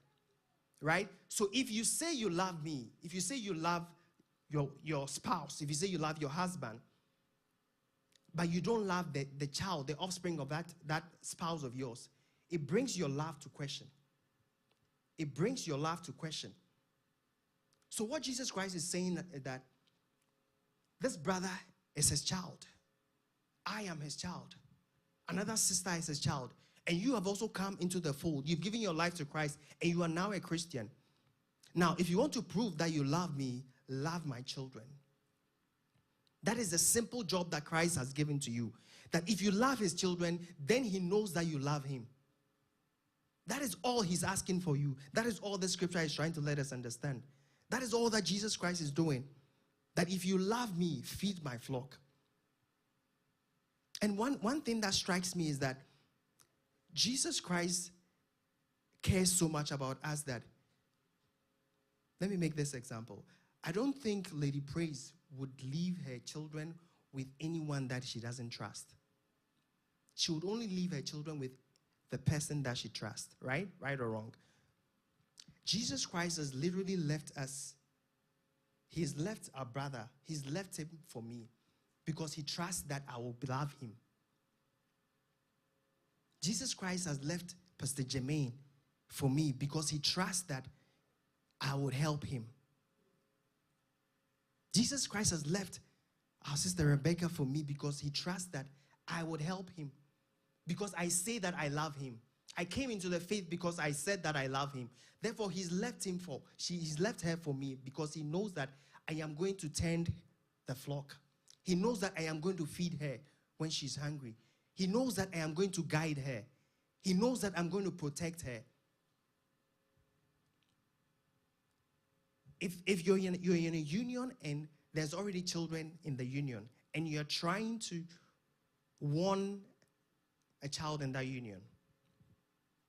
right? So if you say you love me, if you say you love your spouse, if you say you love your husband, but you don't love the child, the offspring of that spouse of yours, it brings your love to question. It brings your love to question. So what Jesus Christ is saying is that this brother is his child. I am his child. Another sister is his child. And you have also come into the fold. You've given your life to Christ, and you are now a Christian. Now, if you want to prove that you love me, love my children. That is the simple job that Christ has given to you. That if you love his children, then he knows that you love him. That is all he's asking for you. That is all the scripture is trying to let us understand. That is all that Jesus Christ is doing. That if you love me, feed my flock. And one thing that strikes me is that Jesus Christ cares so much about us that, let me make this example. I don't think Lady Praise would leave her children with anyone that she doesn't trust. She would only leave her children with the person that she trusts, right? Right or wrong? Jesus Christ has literally left us. He's left our brother. He's left him for me because he trusts that I will love him. Jesus Christ has left Pastor Jermaine for me because he trusts that I would help him. Jesus Christ has left our sister Rebecca for me because he trusts that I would help him. Because I say that I love him. I came into the faith because I said that I love him. Therefore, he's left her for me because he knows that I am going to tend the flock. He knows that I am going to feed her when she's hungry. He knows that I am going to guide her. He knows that I'm going to protect her. If you're in a union and there's already children in the union and you're trying to warn a child in that union,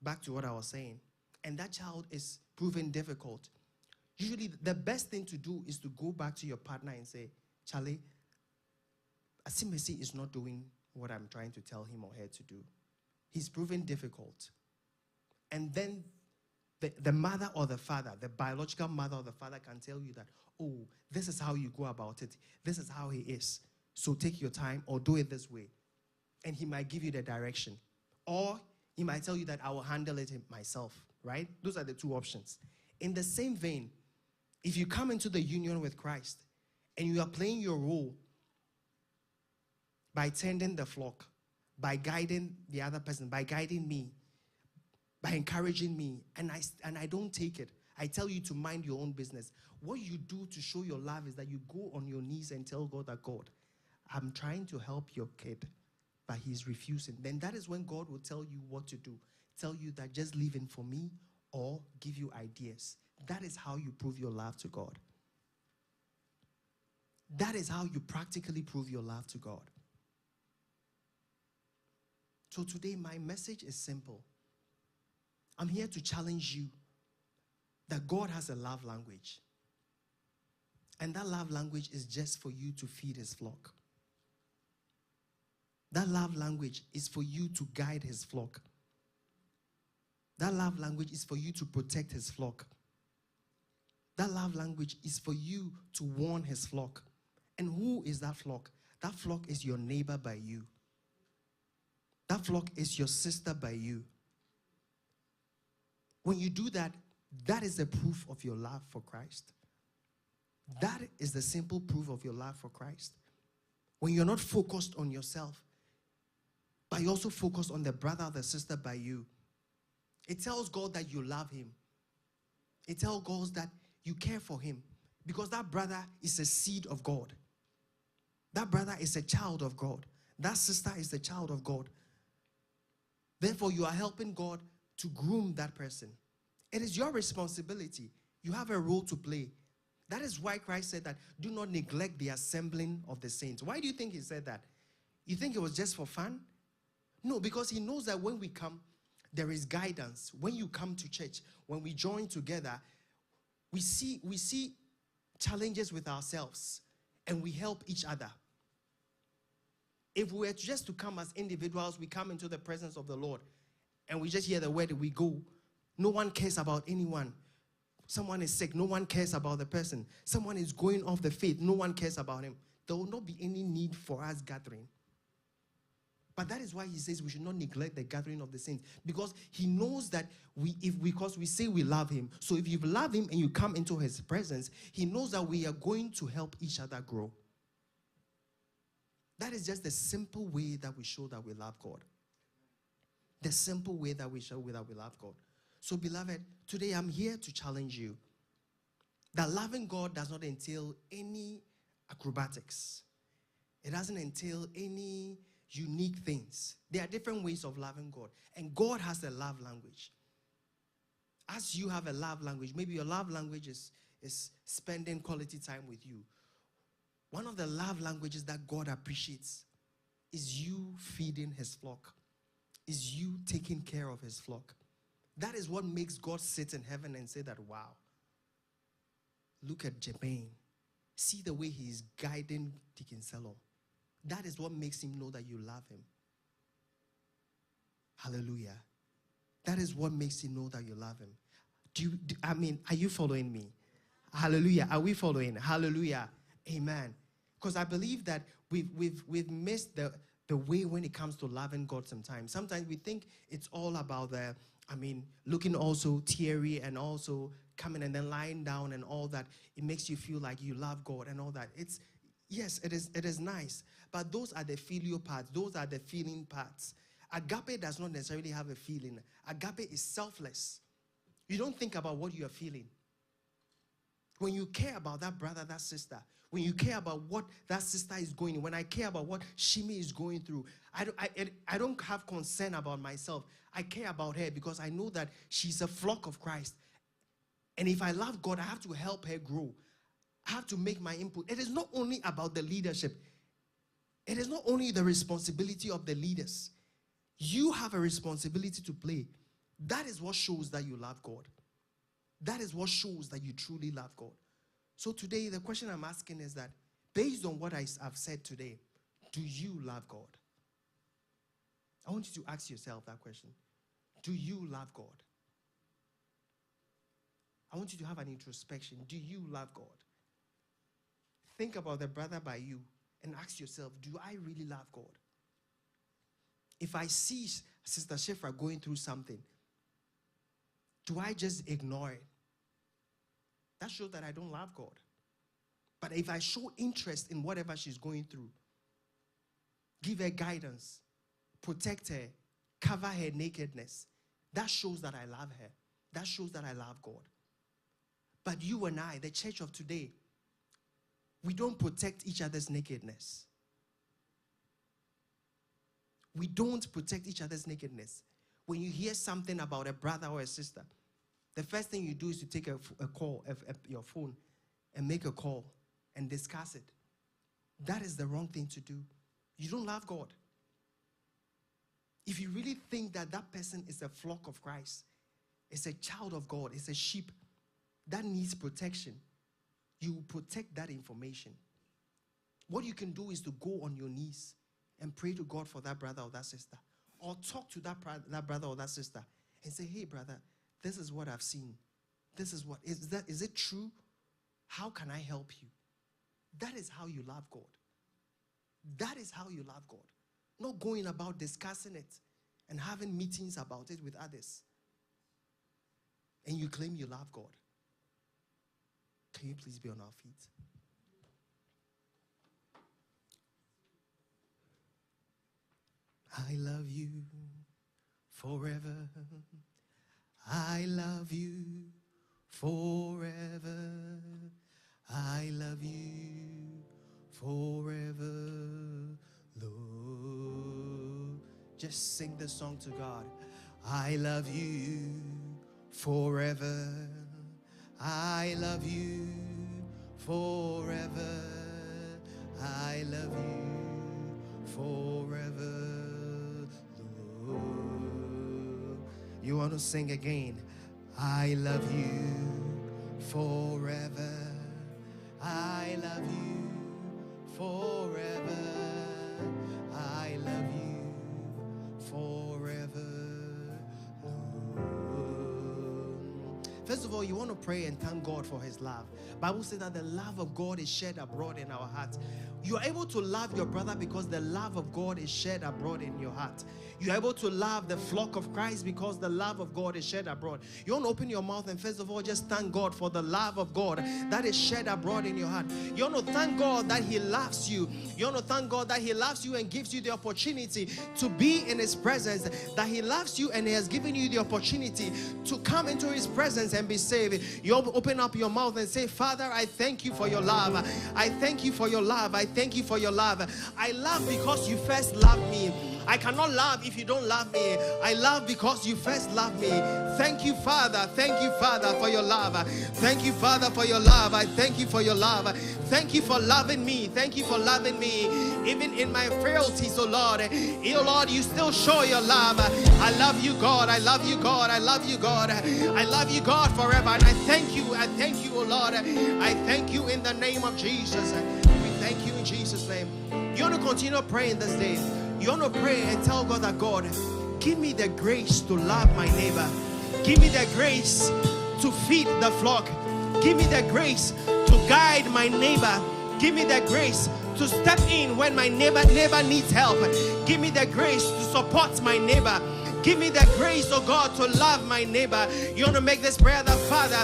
back to what I was saying, and that child is proven difficult, usually the best thing to do is to go back to your partner and say, Charlie, Asimesi is not doing what I'm trying to tell him or her to do. He's proven difficult. And then the mother or the father, the biological mother or the father can tell you that, oh, this is how you go about it. This is how he is. So take your time or do it this way. And he might give you the direction. Or he might tell you that I will handle it myself, right? Those are the two options. In the same vein, if you come into the union with Christ and you are playing your role by tending the flock, by guiding the other person, by guiding me, by encouraging me, and I don't take it. I tell you to mind your own business. What you do to show your love is that you go on your knees and tell God that, God, I'm trying to help your kid, but he's refusing. Then that is when God will tell you what to do. Tell you that just leave him for me or give you ideas. That is how you prove your love to God. That is how you practically prove your love to God. So today, my message is simple. I'm here to challenge you that God has a love language. And that love language is just for you to feed his flock. That love language is for you to guide his flock. That love language is for you to protect his flock. That love language is for you to warn his flock. And who is that flock? That flock is your neighbor by you. That flock is your sister by you. When you do that, that is the proof of your love for Christ. That is the simple proof of your love for Christ. When you're not focused on yourself, but you also focus on the brother or the sister by you, it tells God that you love him. It tells God that you care for him because that brother is a seed of God. That brother is a child of God. That sister is a child of God. Therefore, you are helping God to groom that person. It is your responsibility. You have a role to play. That is why Christ said that, do not neglect the assembling of the saints. Why do you think he said that? You think it was just for fun? No, because he knows that when we come, there is guidance. When you come to church, when we join together, we see challenges with ourselves and we help each other. If we were just to come as individuals, we come into the presence of the Lord and we just hear the word, we go. No one cares about anyone. Someone is sick, no one cares about the person. Someone is going off the faith, no one cares about him. There will not be any need for us gathering. But that is why he says we should not neglect the gathering of the saints, because he knows that because we say we love him. So if you love him and you come into his presence, he knows that we are going to help each other grow. That is just the simple way that we show that we love God. The simple way that we show that we love God. So beloved, today I'm here to challenge you that loving God does not entail any acrobatics. It doesn't entail any unique things. There are different ways of loving God. And God has a love language. As you have a love language, maybe your love language is spending quality time with you. One of the love languages that God appreciates is you feeding his flock, is you taking care of his flock. That is what makes God sit in heaven and say that, wow, look at Jermaine. See the way he is guiding Deacon Selorm. That is what makes him know that you love him. Hallelujah. That is what makes him know that you love him. Are you following me? Hallelujah. Are we following? Hallelujah. Amen. Because I believe that we've missed the way when it comes to loving God sometimes. Sometimes we think it's all about looking also teary and also coming and then lying down and all that. It makes you feel like you love God and all that. Yes, it is nice. But those are the filial parts. Those are the feeling parts. Agape does not necessarily have a feeling. Agape is selfless. You don't think about what you are feeling. When you care about that brother, that sister, when you care about what that sister is going through, when I care about what Shimi is going through, I don't have concern about myself. I care about her because I know that she's a flock of Christ. And if I love God, I have to help her grow. I have to make my input. It is not only about the leadership. It is not only the responsibility of the leaders. You have a responsibility to play. That is what shows that you love God. That is what shows that you truly love God. So today, the question I'm asking is that, based on what I've said today, do you love God? I want you to ask yourself that question. Do you love God? I want you to have an introspection. Do you love God? Think about the brother by you and ask yourself, do I really love God? If I see Sister Shifra going through something, do I just ignore it? That shows that I don't love God. But if I show interest in whatever she's going through, give her guidance, protect her, cover her nakedness, that shows that I love her. That shows that I love God. But you and I, the church of today, we don't protect each other's nakedness. We don't protect each other's nakedness. When you hear something about a brother or a sister, the first thing you do is to take a call, your phone, and make a call and discuss it. That is the wrong thing to do. You don't love God. If you really think that that person is a flock of Christ, is a child of God, is a sheep that needs protection, you protect that information. What you can do is to go on your knees and pray to God for that brother or that sister. Or talk to that brother or that sister and say, hey, brother, this is what I've seen. This is what, is it true? How can I help you? That is how you love God. That is how you love God. Not going about discussing it and having meetings about it with others. And you claim you love God. Can you please be on our feet? I love you forever. I love you forever. I love you forever, Lord. Just sing this song to God. I love you forever. I love you forever. I love you forever. Lord. You want to sing again? I love you forever. I love you forever. I love you forever. Lord. First of all, you want to pray and thank God for his love. Bible says that the love of God is shed abroad in our hearts. You are able to love your brother because the love of God is shed abroad in your heart. You are able to love the flock of Christ because the love of God is shed abroad. You want to open your mouth and first of all just thank God for the love of God that is shed abroad in your heart. You want to thank God that he loves you. You want to thank God that he loves you and gives you the opportunity to be in his presence. That he loves you and he has given you the opportunity to come into his presence and be saved. You open up your mouth and say, Father, I thank you for your love. I thank you for your love. I thank you for your love. I love because you first loved me. I cannot love if you don't love me. I love because you first loved me. Thank you, Father. Thank you, Father, for your love. Thank you, Father, for your love. I thank you for your love. Thank you for loving me. Thank you for loving me. Even in my frailties, oh Lord. Oh Lord, you still show your love. I love you, God. I love you, God. I love you, God. I love you, God, forever. And I thank you. I thank you, oh Lord. I thank you in the name of Jesus. We thank you in Jesus' name. You want to continue praying this day. You want to pray and tell God that, God, give me the grace to love my neighbor. Give me the grace to feed the flock. Give me the grace to guide my neighbor. Give me the grace to step in when my neighbor needs help. Give me the grace to support my neighbor. Give me the grace, oh God, to love my neighbor. You want to make this prayer that, Father,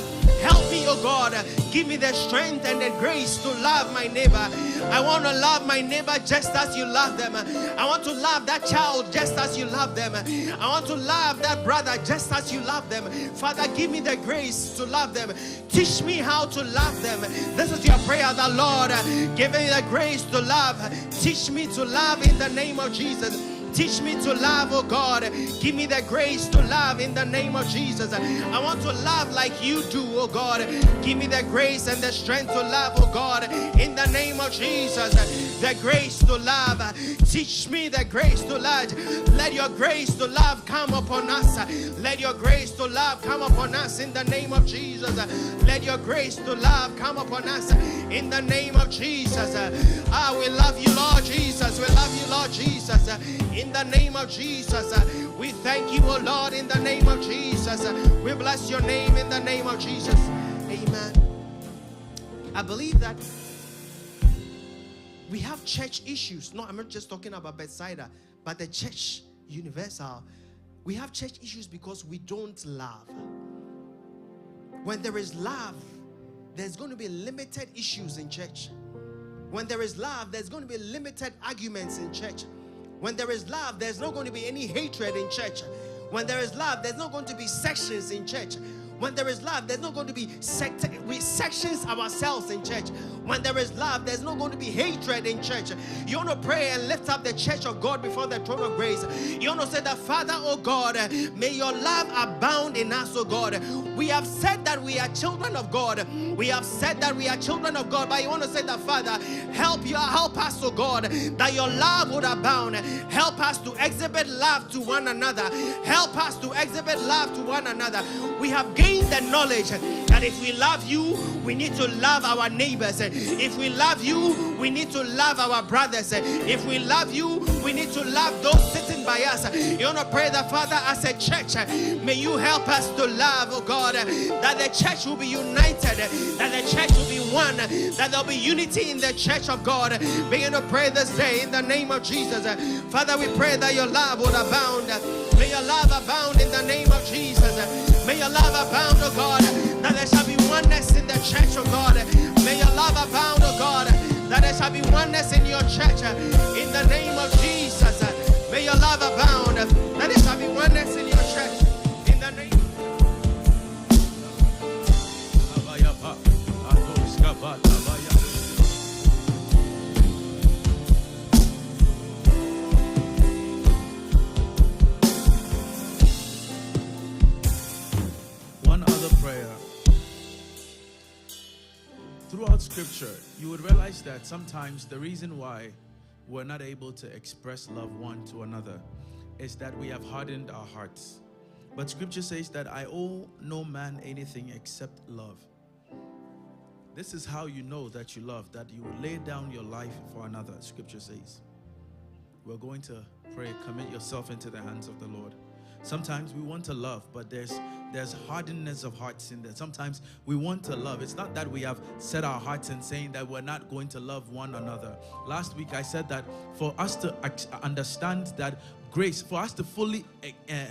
help me, oh God. Give me the strength and the grace to love my neighbor. I want to love my neighbor just as you love them. I want to love that child just as you love them. I want to love that brother just as you love them. Father, give me the grace to love them. Teach me how to love them. This is your prayer, the Lord. Give me the grace to love. Teach me to love in the name of Jesus. Teach me to love, oh God. Give me the grace to love in the name of Jesus. I want to love like you do, oh God. Give me the grace and the strength to love, oh God, in the name of Jesus. The grace to love. Teach me the grace to love. Let your grace to love come upon us. Let your grace to love come upon us in the name of Jesus. Let your grace to love come upon us in the name of Jesus. We love you, Lord Jesus. We love you, Lord Jesus. In the name of Jesus, we thank you, oh Lord, in the name of Jesus. We bless your name in the name of Jesus. Amen. I believe that we have church issues. No, I'm not just talking about Bethsaida, but the church universal. We have church issues because we don't love. When there is love, there's going to be limited issues in church. When there is love, there's going to be limited arguments in church. When there is love, there's not going to be any hatred in church. When there is love, there's not going to be sections in church. When there is love, there's not going to be we sections ourselves in church. When there is love, there's not going to be hatred in church. You want to pray and lift up the church of God before the throne of grace. You want to say that, Father, oh God, may your love abound in us, oh God. We have said that we are children of God. We have said that we are children of God, but you want to say that, Father, help us, oh God, that your love would abound. Help us to exhibit love to one another. Help us to exhibit love to one another. We have gained the knowledge that if we love you, we need to love our neighbors. If we love you, we need to love our brothers. If we love you, we need to love those sitting by us. You want to pray that, Father, as a church, may you help us to love, oh God, that the church will be united, that the church will be one, that there will be unity in the church of God. Begin to pray this day in the name of Jesus. Father, we pray that your love would abound. May your love abound in the name of Jesus. May your love abound, oh God, that there shall be oneness in the church, oh God. May your love abound, oh God, that there shall be oneness in your church in the name of Jesus. May your love abound, that there shall be oneness in your church in the name prayer. Throughout Scripture, you would realize that sometimes the reason why we're not able to express love one to another is that we have hardened our hearts. But Scripture says that I owe no man anything except love. This is how you know that you love, that you will lay down your life for another, Scripture says. We're going to pray, commit yourself into the hands of the Lord. Sometimes we want to love, but there's hardness of hearts in there. Sometimes we want to love. It's not that we have set our hearts in saying that we're not going to love one another. Last week I said that for us to understand that grace, for us to fully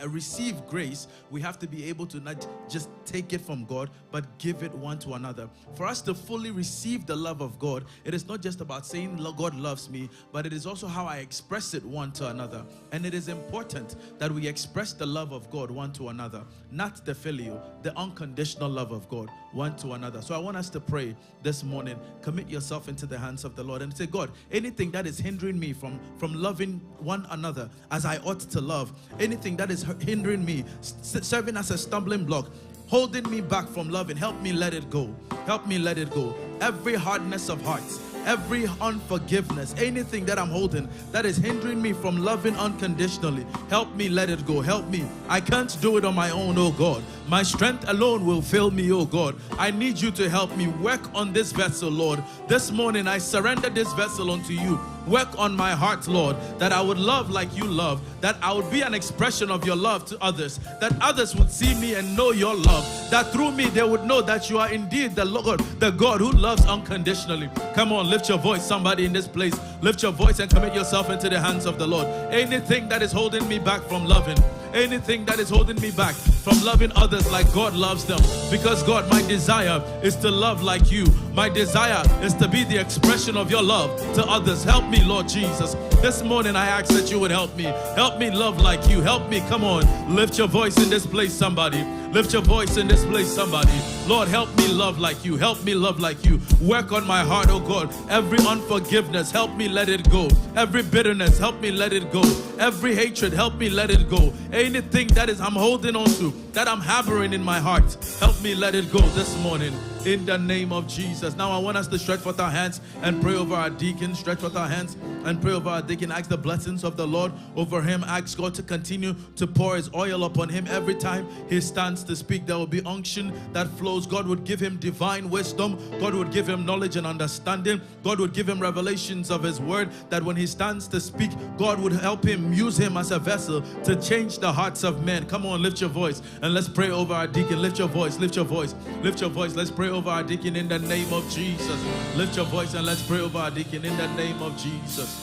receive grace, we have to be able to not just take it from God, but give it one to another. For us to fully receive the love of God, it is not just about saying God loves me, but it is also how I express it one to another. And it is important that we express the love of God one to another, not the filial, the unconditional love of God one to another. So I want us to pray this morning. Commit yourself into the hands of the Lord and say, God, anything that is hindering me from loving one another as I ought to love, anything that is hindering me, serving as a stumbling block, holding me back from loving, help me let it go. Help me let it go. Every hardness of hearts, every unforgiveness, anything that I'm holding that is hindering me from loving unconditionally, help me let it go. Help me. I can't do it on my own, oh God. My strength alone will fail me, oh God. I need you to help me. Work on this vessel, Lord. This morning I surrender this vessel unto you. Work on my heart, Lord, that I would love like you love, that I would be an expression of your love to others, that others would see me and know your love, that through me they would know that you are indeed the Lord, the God who loves unconditionally. Come on, lift your voice, somebody in this place. Lift your voice and commit yourself into the hands of the Lord. Anything that is holding me back from loving, anything that is holding me back from loving others like God loves them. Because God, my desire is to love like you. My desire is to be the expression of your love to others. Help me, Lord Jesus. This morning I ask that you would help me. Help me love like you. Help me. Come on. Lift your voice in this place, somebody. Lift your voice in this place, somebody. Lord, help me love like you. Help me love like you. Work on my heart, oh God. Every unforgiveness, help me let it go. Every bitterness, help me let it go. Every hatred, help me let it go. Anything that is I'm holding on to, that I'm harboring in my heart, help me let it go this morning. In the name of Jesus. Now I want us to stretch forth our hands and pray over our deacon. Stretch forth our hands and pray over our deacon. Ask the blessings of the Lord over him. Ask God to continue to pour his oil upon him. Every time he stands to speak, there will be unction that flows. God would give him divine wisdom. God would give him knowledge and understanding. God would give him revelations of his word, that when he stands to speak, God would help him, use him as a vessel to change the hearts of men. Come on, lift your voice and let's pray over our deacon. Lift your voice, lift your voice, lift your voice. Let's pray over our deacon in the name of Jesus. Lift your voice and let's pray over our deacon in the name of Jesus.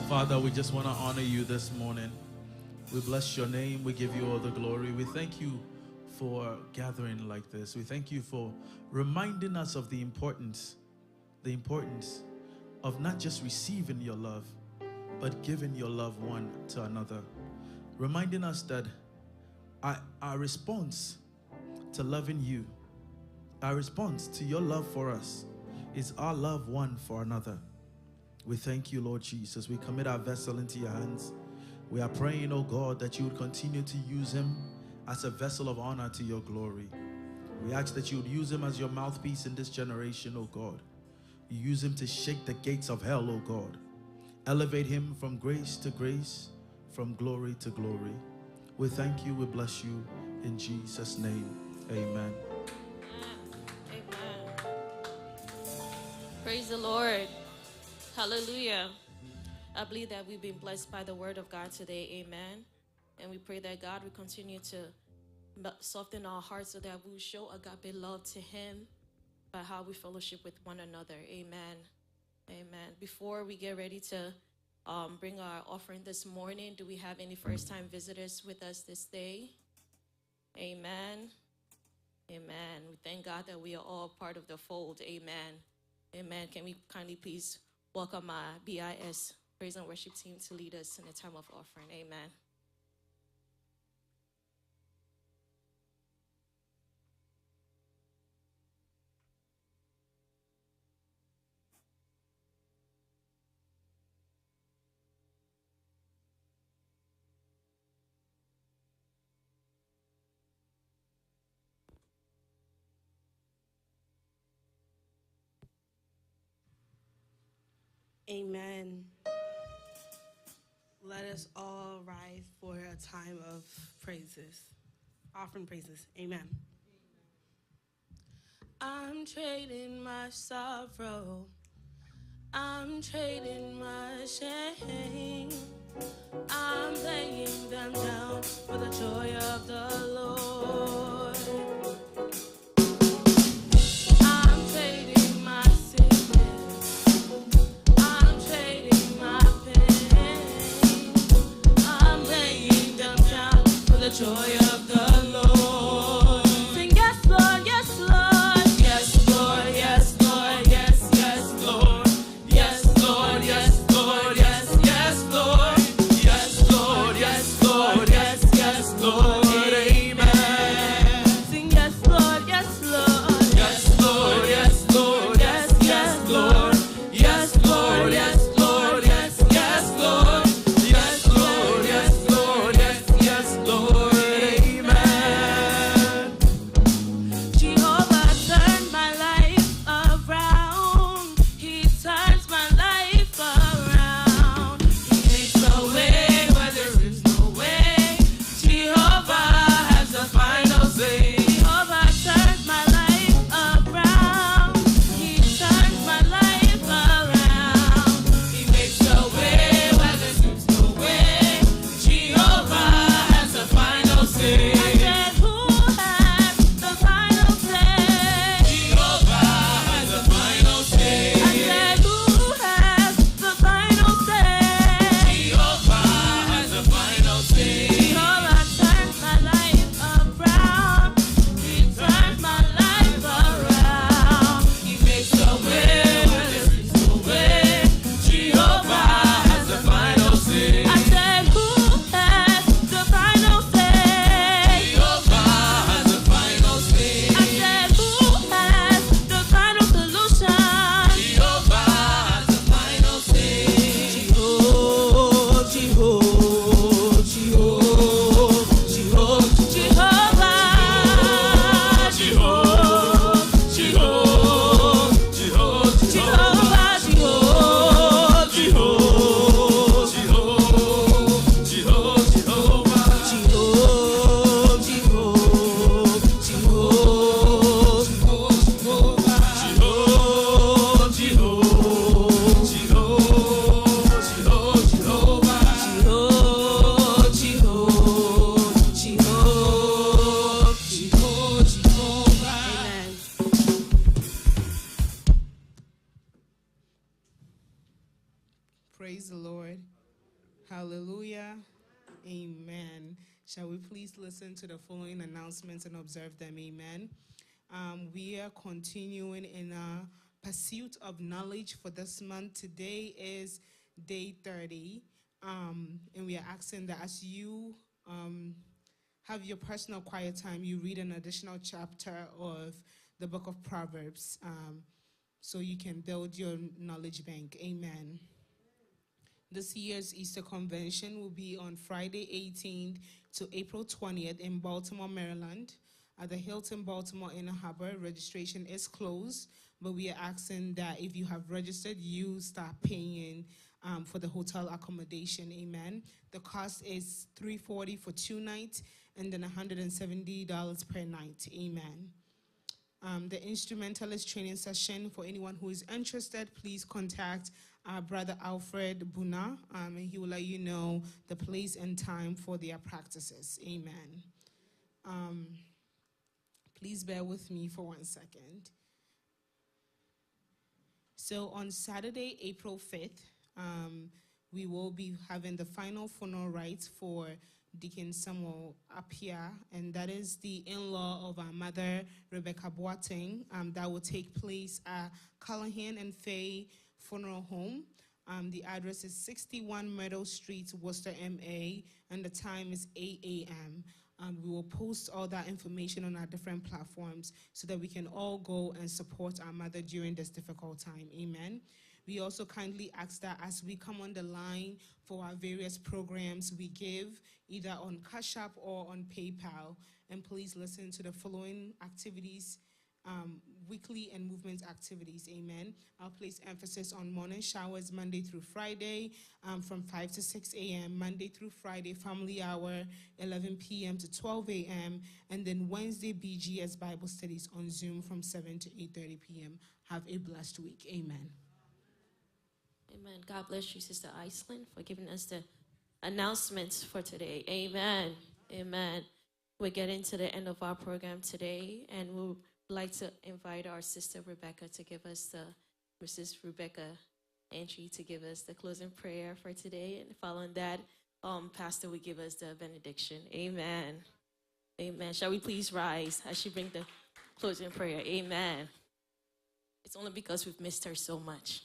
Father, we just want to honor you this morning. We bless your name. We give you all the glory. We thank you for gathering like this. We thank you for reminding us of the importance of not just receiving your love, but giving your love one to another. Reminding us that our response to loving you, our response to your love for us, is our love one for another. We thank you, Lord Jesus. We commit our vessel into your hands. We are praying, oh God, that you would continue to use him as a vessel of honor to your glory. We ask that you would use him as your mouthpiece in this generation, oh God. You use him to shake the gates of hell, oh God. Elevate him from grace to grace, from glory to glory. We thank you, we bless you, in Jesus' name, amen. Amen. Praise the Lord. Hallelujah. I believe that we've been blessed by the word of God today, amen. And we pray that God will continue to soften our hearts so that we will show agape love to him by how we fellowship with one another, amen. Amen. Before we get ready to bring our offering this morning, do we have any first-time visitors with us this day? Amen. Amen. We thank God that we are all part of the fold. Amen. Amen. Can we kindly please welcome our BIS praise and worship team to lead us in a time of offering. Amen. Amen. Let us all rise for a time of praises, offering praises. Amen. I'm trading my sorrow. I'm trading my shame. I'm laying them down for the joy of the Lord. I'm trading my sickness. I'm trading my pain. I'm laying them down for the joy of the Lord. Sing yes, Lord, yes, Lord. Yes, Lord, yes, Lord, yes, yes, Lord. Yes, Lord, yes, Lord, yes, yes, Lord. Yes, Lord, yes, Lord, yes, yes, Lord. Amen. Sing yes, Lord, yes, Lord. Yes, Lord, yes, Lord, yes, yes, Lord. Yes, Lord, yes, Lord, yes, yes, Lord. Yes, Lord, yes, Lord, yes, yes, Lord. Amen. Jehovah turned my life around. He turns my life around. He makes a way where there is no way. Jehovah has the final say. Jehovah turns my life around. He turns my life around. He makes a way where there seems no way. Jehovah has the final say. I said, who has the final say? Jehovah has the final say. I said, who has the final say? Jehovah has the final say. Jehovah turns my life around. He turns my life around. He makes a way where there is no way. Jehovah has the final say. I said, who has the final say? Jehovah has the final say. I said, who has the final solution? Jehovah has the final say. Jehovah, Jehovah, Jehovah, Jehovah, Amen. Praise the Lord. Hallelujah. Amen. Shall we please listen to the following announcements and observe them? Amen. We are continuing in our pursuit of knowledge for this month. Today is day 30. And we are asking that as you have your personal quiet time, you read an additional chapter of the book of Proverbs so you can build your knowledge bank. Amen. This year's Easter Convention will be on Friday 18th to April 20th in Baltimore, Maryland, at the Hilton Baltimore Inner Harbor. Registration is closed, but we are asking that if you have registered, you start paying for the hotel accommodation. Amen. The cost is $340 for 2 nights and then $170 per night. Amen. The instrumentalist training session, for anyone who is interested, please contact our brother Alfred Buna, and he will let you know the place and time for their practices. Amen. Please bear with me for 1 second. So on Saturday, April 5th, we will be having the final funeral rites for Deacon Samuel Apia, and that is the in-law of our mother, Rebecca Boateng. That will take place at Callahan and Faye Funeral Home. The address is 61 Meadow Street, Worcester, MA, and the time is 8 a.m. We will post all that information on our different platforms so that we can all go and support our mother during this difficult time. Amen. We also kindly ask that as we come on the line for our various programs, we give either on Cash App or on PayPal. And please listen to the following activities weekly and movement activities. Amen. I'll place emphasis on morning showers Monday through Friday from 5 to 6 a.m. Monday through Friday, family hour 11 p.m. to 12 a.m. And then Wednesday, BGS Bible studies on Zoom from 7 to 8:30 p.m. Have a blessed week. Amen. Amen. God bless you, Sister Iceland, for giving us the announcements for today. Amen. Amen. We're getting to the end of our program today, and we'd like to invite our sister Rebecca to give us Mrs. Rebecca Entry to give us the closing prayer for today. And following that, Pastor will give us the benediction. Amen. Amen. Shall we please rise as she brings the closing prayer? Amen. It's only because we've missed her so much.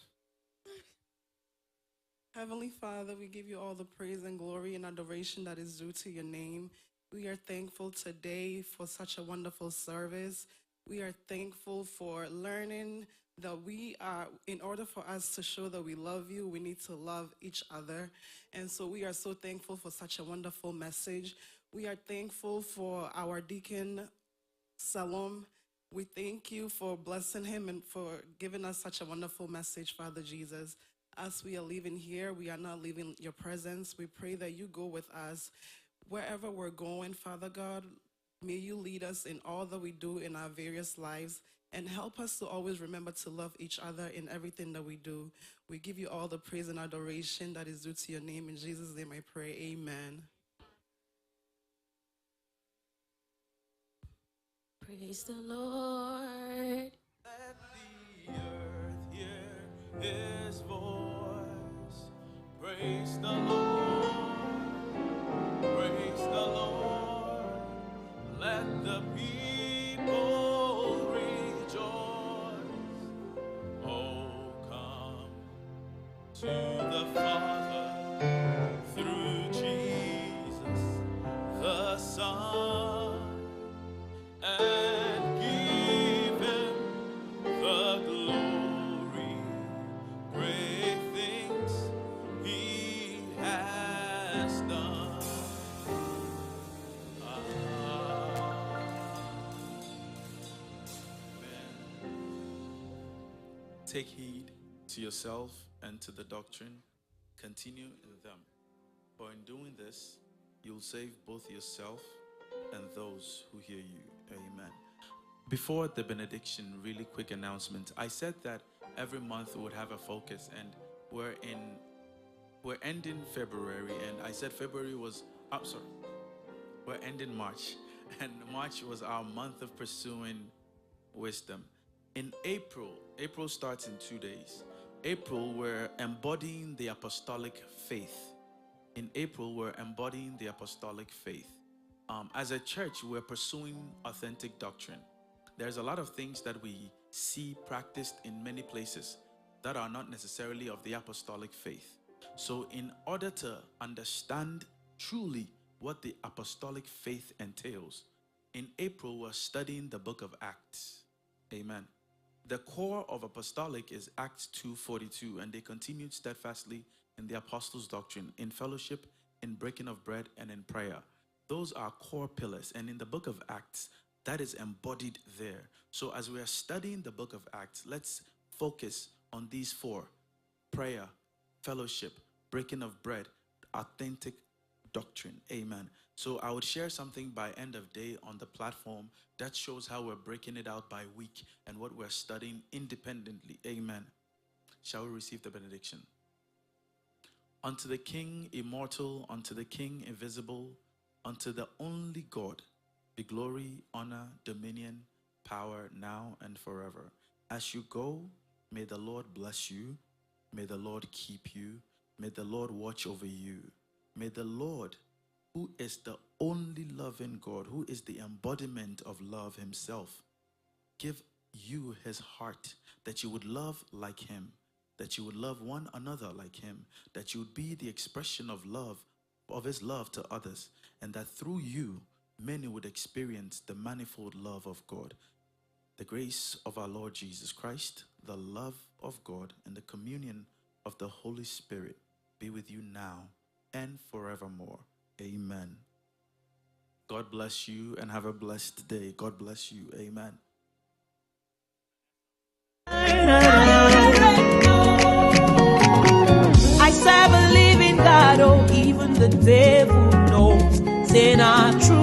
Heavenly Father, we give you all the praise and glory and adoration that is due to your name. We are thankful today for such a wonderful service. We are thankful for learning that in order for us to show that we love you, we need to love each other. And so we are so thankful for such a wonderful message. We are thankful for our Deacon, Selorm. We thank you for blessing him and for giving us such a wonderful message, Father Jesus. As we are leaving here, we are not leaving your presence. We pray that you go with us wherever we're going, Father God. May you lead us in all that we do in our various lives and help us to always remember to love each other in everything that we do. We give you all the praise and adoration that is due to your name. In Jesus' name I pray, amen. Praise the Lord. Let the earth hear his voice. Praise the Lord. Praise the Lord. Let the people rejoice. Oh, come to the Father through Jesus the Son, and give him the glory. Great things he has done. Take heed to yourself and to the doctrine. Continue in them. For in doing this, you'll save both yourself and those who hear you. Amen. Before the benediction, really quick announcement. I said that every month we would have a focus, and we're ending February, and I said February was we're ending March, and March was our month of pursuing wisdom. In April starts in 2 days. April, we're embodying the apostolic faith. In April, we're embodying the apostolic faith. As a church, we're pursuing authentic doctrine. There's a lot of things that we see practiced in many places that are not necessarily of the apostolic faith. So in order to understand truly what the apostolic faith entails, in April, we're studying the book of Acts. Amen. The core of apostolic is Acts 2:42, and they continued steadfastly in the apostles' doctrine, in fellowship, in breaking of bread, and in prayer. Those are core pillars, and in the book of Acts, that is embodied there. So as we are studying the book of Acts, let's focus on these four: prayer, fellowship, breaking of bread, authentic doctrine. Amen. So I would share something by end of day on the platform that shows how we're breaking it out by week and what we're studying independently. Amen. Shall we receive the benediction? Unto the King immortal, unto the King invisible, unto the only God, be glory, honor, dominion, power, now and forever. As you go, may the Lord bless you. May the Lord keep you. May the Lord watch over you. May the Lord, who is the only loving God, who is the embodiment of love himself, give you his heart, that you would love like him, that you would love one another like him, that you would be the expression of love, of his love to others, and that through you, many would experience the manifold love of God. The grace of our Lord Jesus Christ, the love of God, and the communion of the Holy Spirit be with you now and forevermore. Amen. God bless you and have a blessed day. God bless you. Amen. serve a living God, oh, even the devil knows. Say not true.